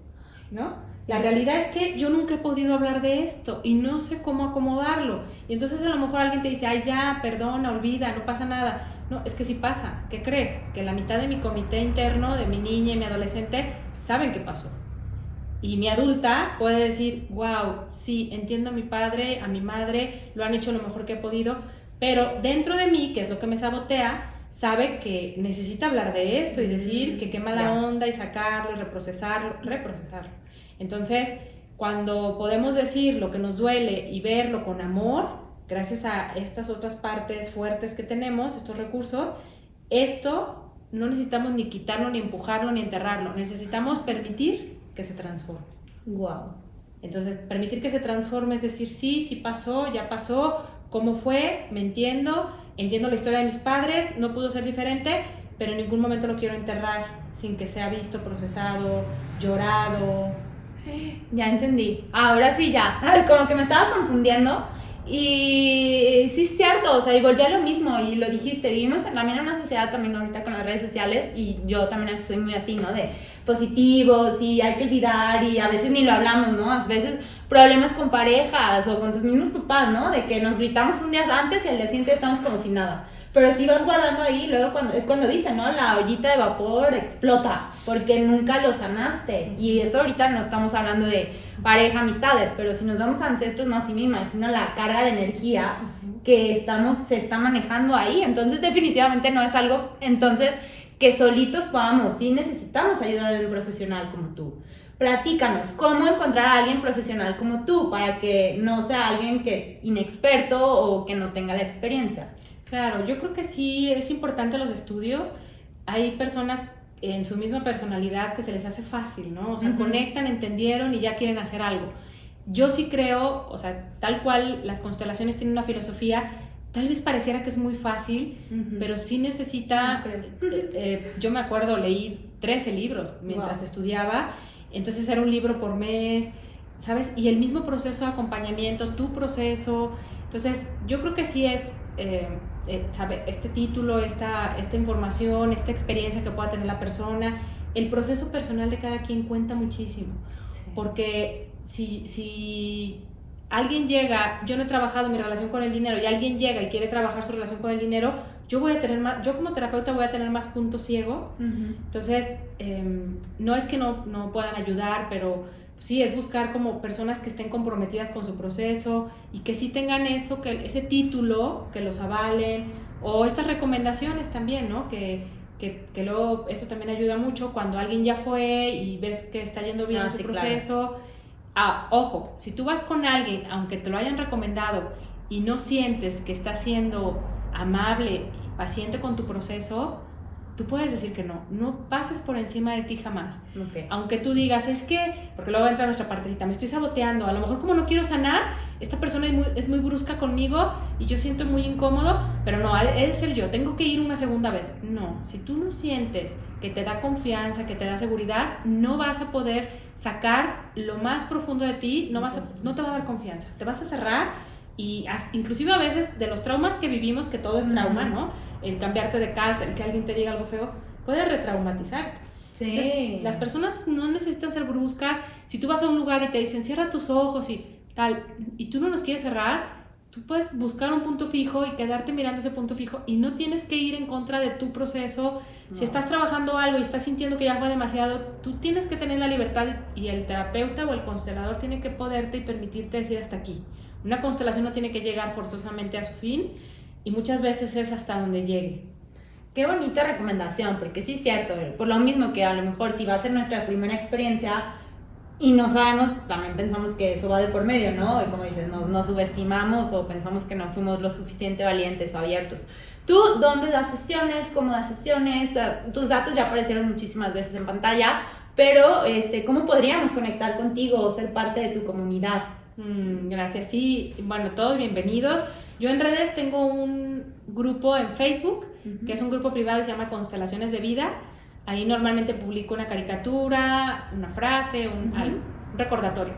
¿no? La realidad es que yo nunca he podido hablar de esto y no sé cómo acomodarlo. Y entonces a lo mejor alguien te dice, ay, ya, perdona, olvida, no pasa nada. No, es que sí pasa. ¿Qué crees? Que la mitad de mi comité interno, de mi niña y mi adolescente, saben qué pasó. Y mi adulta puede decir, wow, sí, entiendo a mi padre, a mi madre, lo han hecho lo mejor que he podido, pero dentro de mí, que es lo que me sabotea, sabe que necesita hablar de esto y decir que qué mala onda y sacarlo y reprocesarlo. Entonces, cuando podemos decir lo que nos duele y verlo con amor, gracias a estas otras partes fuertes que tenemos, estos recursos, esto no necesitamos ni quitarlo, ni empujarlo, ni enterrarlo, necesitamos permitir que se transforme. Wow. Entonces, permitir que se transforme es decir, sí pasó, ya pasó, ¿cómo fue? Me entiendo la historia de mis padres, no pudo ser diferente, pero en ningún momento lo quiero enterrar sin que sea visto, procesado, llorado. Ya entendí. Ahora sí ya. Como que me estaba confundiendo Y sí es cierto, o sea, y volví a lo mismo, y lo dijiste, vivimos también en una sociedad también ahorita con las redes sociales, y yo también soy muy así, ¿no? De positivos, y hay que olvidar, y a veces ni lo hablamos, ¿no? A veces problemas con parejas, o con tus mismos papás, ¿no? De que nos gritamos un día antes y al día siguiente estamos como si nada. Pero si vas guardando ahí, luego cuando dicen, ¿no? La ollita de vapor explota, porque nunca lo sanaste. Y eso ahorita no estamos hablando de pareja, amistades, pero si nos vamos a ancestros, no, sí me imagino la carga de energía que se está manejando ahí. Entonces definitivamente no es algo, entonces, que solitos podamos, sí necesitamos ayuda de un profesional como tú. Platícanos, ¿cómo encontrar a alguien profesional como tú para que no sea alguien que es inexperto o que no tenga la experiencia? Claro, yo creo que sí es importante los estudios. Hay personas en su misma personalidad que se les hace fácil, ¿no? O sea, conectan, entendieron y ya quieren hacer algo. Yo sí creo, o sea, tal cual las constelaciones tienen una filosofía, tal vez pareciera que es muy fácil, pero sí necesita... yo me acuerdo, leí 13 libros mientras estudiaba, entonces era un libro por mes, ¿sabes? Y el mismo proceso de acompañamiento, tu proceso. Entonces, yo creo que sí es... ¿sabe? Este título, esta información, esta experiencia que pueda tener la persona, el proceso personal de cada quien cuenta muchísimo, porque si alguien llega, yo no he trabajado mi relación con el dinero y alguien llega y quiere trabajar su relación con el dinero, yo como terapeuta voy a tener más puntos ciegos. Entonces no es que no puedan ayudar, pero sí, es buscar como personas que estén comprometidas con su proceso y que sí tengan eso, que ese título, que los avalen, o estas recomendaciones también, ¿no? Que luego eso también ayuda mucho cuando alguien ya fue y ves que está yendo bien su proceso. Claro. Ojo, si tú vas con alguien, aunque te lo hayan recomendado y no sientes que está siendo amable y paciente con tu proceso, tú puedes decir que no pases por encima de ti jamás. Aunque tú digas, es que, porque luego entra nuestra partecita, me estoy saboteando, a lo mejor como no quiero sanar, esta persona es muy brusca conmigo y yo siento muy incómodo, pero no, he de ser yo, tengo que ir una segunda vez. No, si tú no sientes que te da confianza, que te da seguridad, no vas a poder sacar lo más profundo de ti, no te va a dar confianza, te vas a cerrar. Y inclusive a veces de los traumas que vivimos, que todo es trauma, ¿no? El cambiarte de casa, el que alguien te diga algo feo, puede retraumatizarte. Sí. Entonces, las personas no necesitan ser bruscas. Si tú vas a un lugar y te dicen, cierra tus ojos y tal, y tú no los quieres cerrar, tú puedes buscar un punto fijo y quedarte mirando ese punto fijo y no tienes que ir en contra de tu proceso. No. Si estás trabajando algo y estás sintiendo que ya fue demasiado, tú tienes que tener la libertad y el terapeuta o el constelador tiene que poderte y permitirte decir hasta aquí. Una constelación no tiene que llegar forzosamente a su fin y muchas veces es hasta donde llegue. Qué bonita recomendación, porque sí es cierto, por lo mismo que a lo mejor si va a ser nuestra primera experiencia y no sabemos, también pensamos que eso va de por medio, ¿no? Y como dices, nos subestimamos o pensamos que no fuimos lo suficiente valientes o abiertos. ¿Tú dónde das sesiones? ¿Cómo das sesiones? Tus datos ya aparecieron muchísimas veces en pantalla, pero ¿cómo podríamos conectar contigo o ser parte de tu comunidad? Gracias, sí, bueno, todos bienvenidos. Yo en redes tengo un grupo en Facebook, que es un grupo privado que se llama Constelaciones de Vida. Ahí normalmente publico una caricatura, una frase, algo, un recordatorio.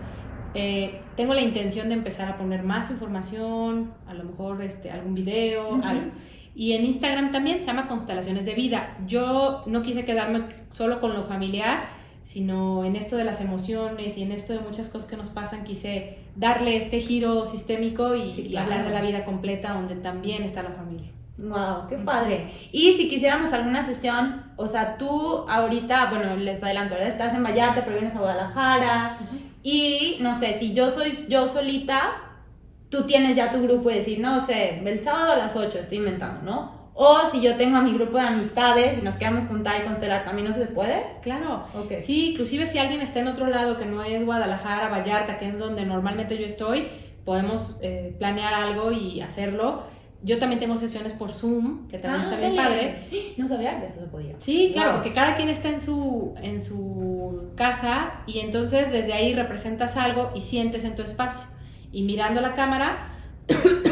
Tengo la intención de empezar a poner más información, a lo mejor algún video, algo. Y en Instagram también se llama Constelaciones de Vida. Yo no quise quedarme solo con lo familiar, sino en esto de las emociones y en esto de muchas cosas que nos pasan, quise darle este giro sistémico y hablar de la vida completa, donde también está la familia. ¡Wow! ¡Qué padre! Y si quisiéramos alguna sesión, o sea, tú ahorita, bueno, les adelanto, ¿verdad? Estás en Vallarta, pero vienes a Guadalajara, y no sé, si yo soy yo solita, tú tienes ya tu grupo y decir, no sé, el sábado a las 8, estoy inventando, ¿no? O si yo tengo a mi grupo de amistades y nos queremos juntar y constelar, ¿también no se puede? Claro, sí, inclusive si alguien está en otro lado que no es Guadalajara, Vallarta, que es donde normalmente yo estoy, podemos planear algo y hacerlo. Yo también tengo sesiones por Zoom, que también está bien padre. No sabía que eso se podía. Sí, claro, porque cada quien está en su casa y entonces desde ahí representas algo y sientes en tu espacio. Y mirando la cámara,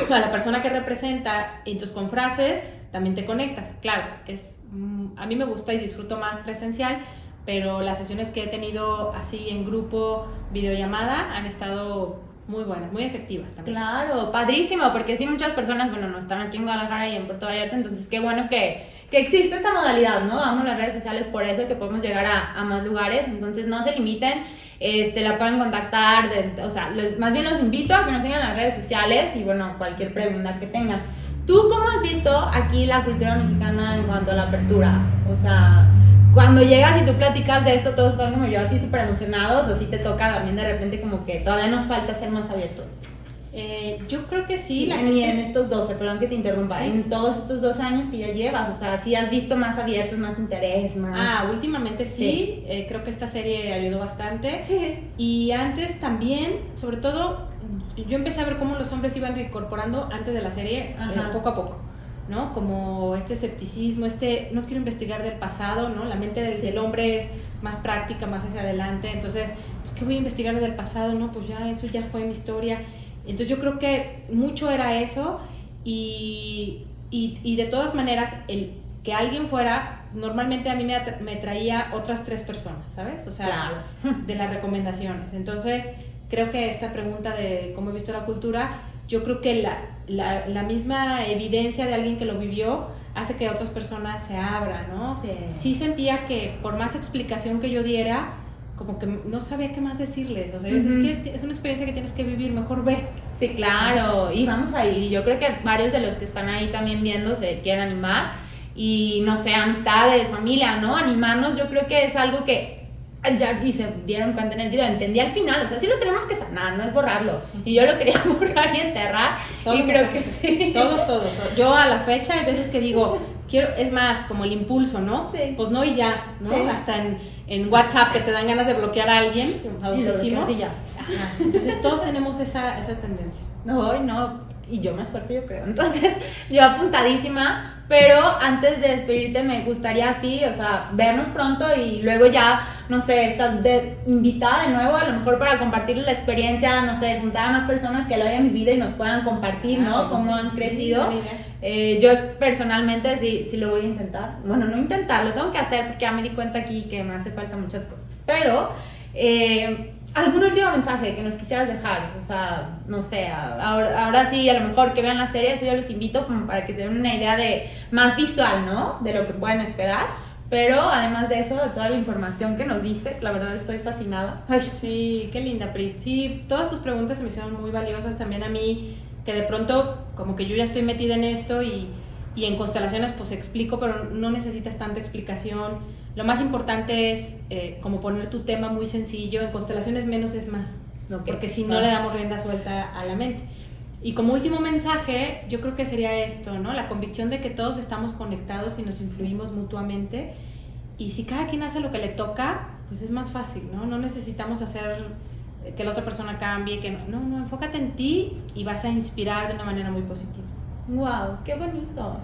a la persona que representa, entonces con frases, también te conectas. Claro, a mí me gusta y disfruto más presencial, pero las sesiones que he tenido así en grupo, videollamada, han estado muy buenas, muy efectivas también. Claro, padrísimo, porque sí, muchas personas, bueno, no están aquí en Guadalajara y en Puerto Vallarta, entonces qué bueno que existe esta modalidad, ¿no? Vamos a las redes sociales por eso, que podemos llegar a más lugares, entonces no se limiten, la pueden contactar, o sea, más bien los invito a que nos sigan en las redes sociales y bueno, cualquier pregunta que tengan. ¿Tú cómo has visto aquí la cultura mexicana en cuanto a la apertura? O sea, cuando llegas y tú platicas de esto, todos están como yo así súper emocionados, o si te toca también de repente como que todavía nos falta ser más abiertos. Yo creo que sí. En estos 12, perdón que te interrumpa, Sí. en todos estos 12 años que ya llevas, o sea, sí has visto más abiertos, más interés, más... Últimamente sí. Creo que esta serie ayudó bastante. Sí. Y antes también, sobre todo, yo empecé a ver cómo los hombres iban reincorporando antes de la serie, poco a poco, ¿no? Como este escepticismo, no quiero investigar del pasado, ¿no? La mente del hombre es más práctica, más hacia adelante, entonces, pues, ¿qué voy a investigar desde el pasado? No, pues ya, eso ya fue mi historia. Entonces yo creo que mucho era eso y de todas maneras, el que alguien fuera, normalmente a mí me traía otras 3 personas, ¿sabes? O sea, claro. De las recomendaciones. Entonces, creo que esta pregunta de cómo he visto la cultura, yo creo que la misma evidencia de alguien que lo vivió hace que otras personas se abran, ¿no? Sí sentía que por más explicación que yo diera, como que no sabía qué más decirles, o sea, es que es una experiencia que tienes que vivir, mejor ve. Sí, claro, y vamos a ir, y yo creo que varios de los que están ahí también viendo se quieren animar, y no sé, amistades, familia, ¿no? Animarnos, yo creo que es algo que ya y se dieron cuenta en el video, entendí al final, o sea, sí lo tenemos que sanar, no es borrarlo, y yo lo quería borrar y enterrar, y creo que sí. Todos. Yo a la fecha hay veces que digo, es más, como el impulso, ¿no? Sí. Pues no y ya, ¿no? Sí. Hasta en WhatsApp que te dan ganas de bloquear a alguien, famosísimo. Y ya. Ajá. Entonces todos tenemos esa tendencia. No, y yo más fuerte yo creo, entonces yo apuntadísima, pero antes de despedirte me gustaría así, o sea, vernos pronto y luego ya, no sé, estás invitada de nuevo, a lo mejor para compartir la experiencia, no sé, juntar a más personas que lo hayan vivido y nos puedan compartir, ¿no? Cómo han crecido. Yo personalmente sí lo voy a intentar, bueno, no intentar, lo tengo que hacer porque ya me di cuenta aquí que me hace falta muchas cosas, pero ¿algún último mensaje que nos quisieras dejar? O sea, no sé, ahora sí, a lo mejor que vean la serie, eso yo los invito como para que se den una idea de más visual, ¿no? De lo que pueden esperar, pero además de eso, de toda la información que nos diste, la verdad estoy fascinada. Ay. Sí, qué linda, Pris. Sí, todas tus preguntas se me hicieron muy valiosas también a mí, que de pronto como que yo ya estoy metida en esto y en constelaciones pues explico, pero no necesitas tanta explicación. Lo más importante es como poner tu tema muy sencillo. En constelaciones menos es más, porque si no le damos rienda suelta a la mente. Y como último mensaje, yo creo que sería esto, ¿no? La convicción de que todos estamos conectados y nos influimos mutuamente. Y si cada quien hace lo que le toca, pues es más fácil, ¿no? No necesitamos hacer que la otra persona cambie, que no, enfócate en ti y vas a inspirar de una manera muy positiva. Wow, qué bonito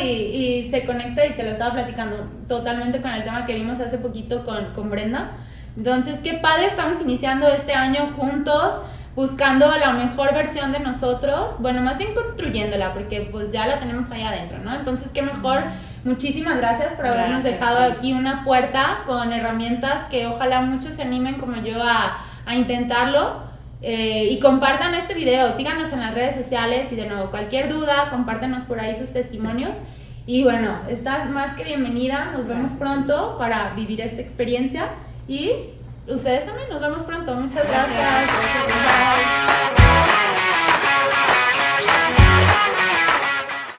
y se conecta, y te lo estaba platicando totalmente con el tema que vimos hace poquito con Brenda. Entonces, qué padre, estamos iniciando este año juntos, buscando la mejor versión de nosotros, bueno, más bien construyéndola, porque pues ya la tenemos allá adentro, ¿no? Entonces, qué mejor. Muchísimas gracias por habernos dejado aquí una puerta con herramientas que ojalá muchos se animen como yo a intentarlo. Y compartan este video, síganos en las redes sociales y de nuevo cualquier duda, compártanos por ahí sus testimonios y bueno, estás más que bienvenida, nos vemos pronto para vivir esta experiencia y ustedes también, nos vemos pronto, muchas gracias. Bye.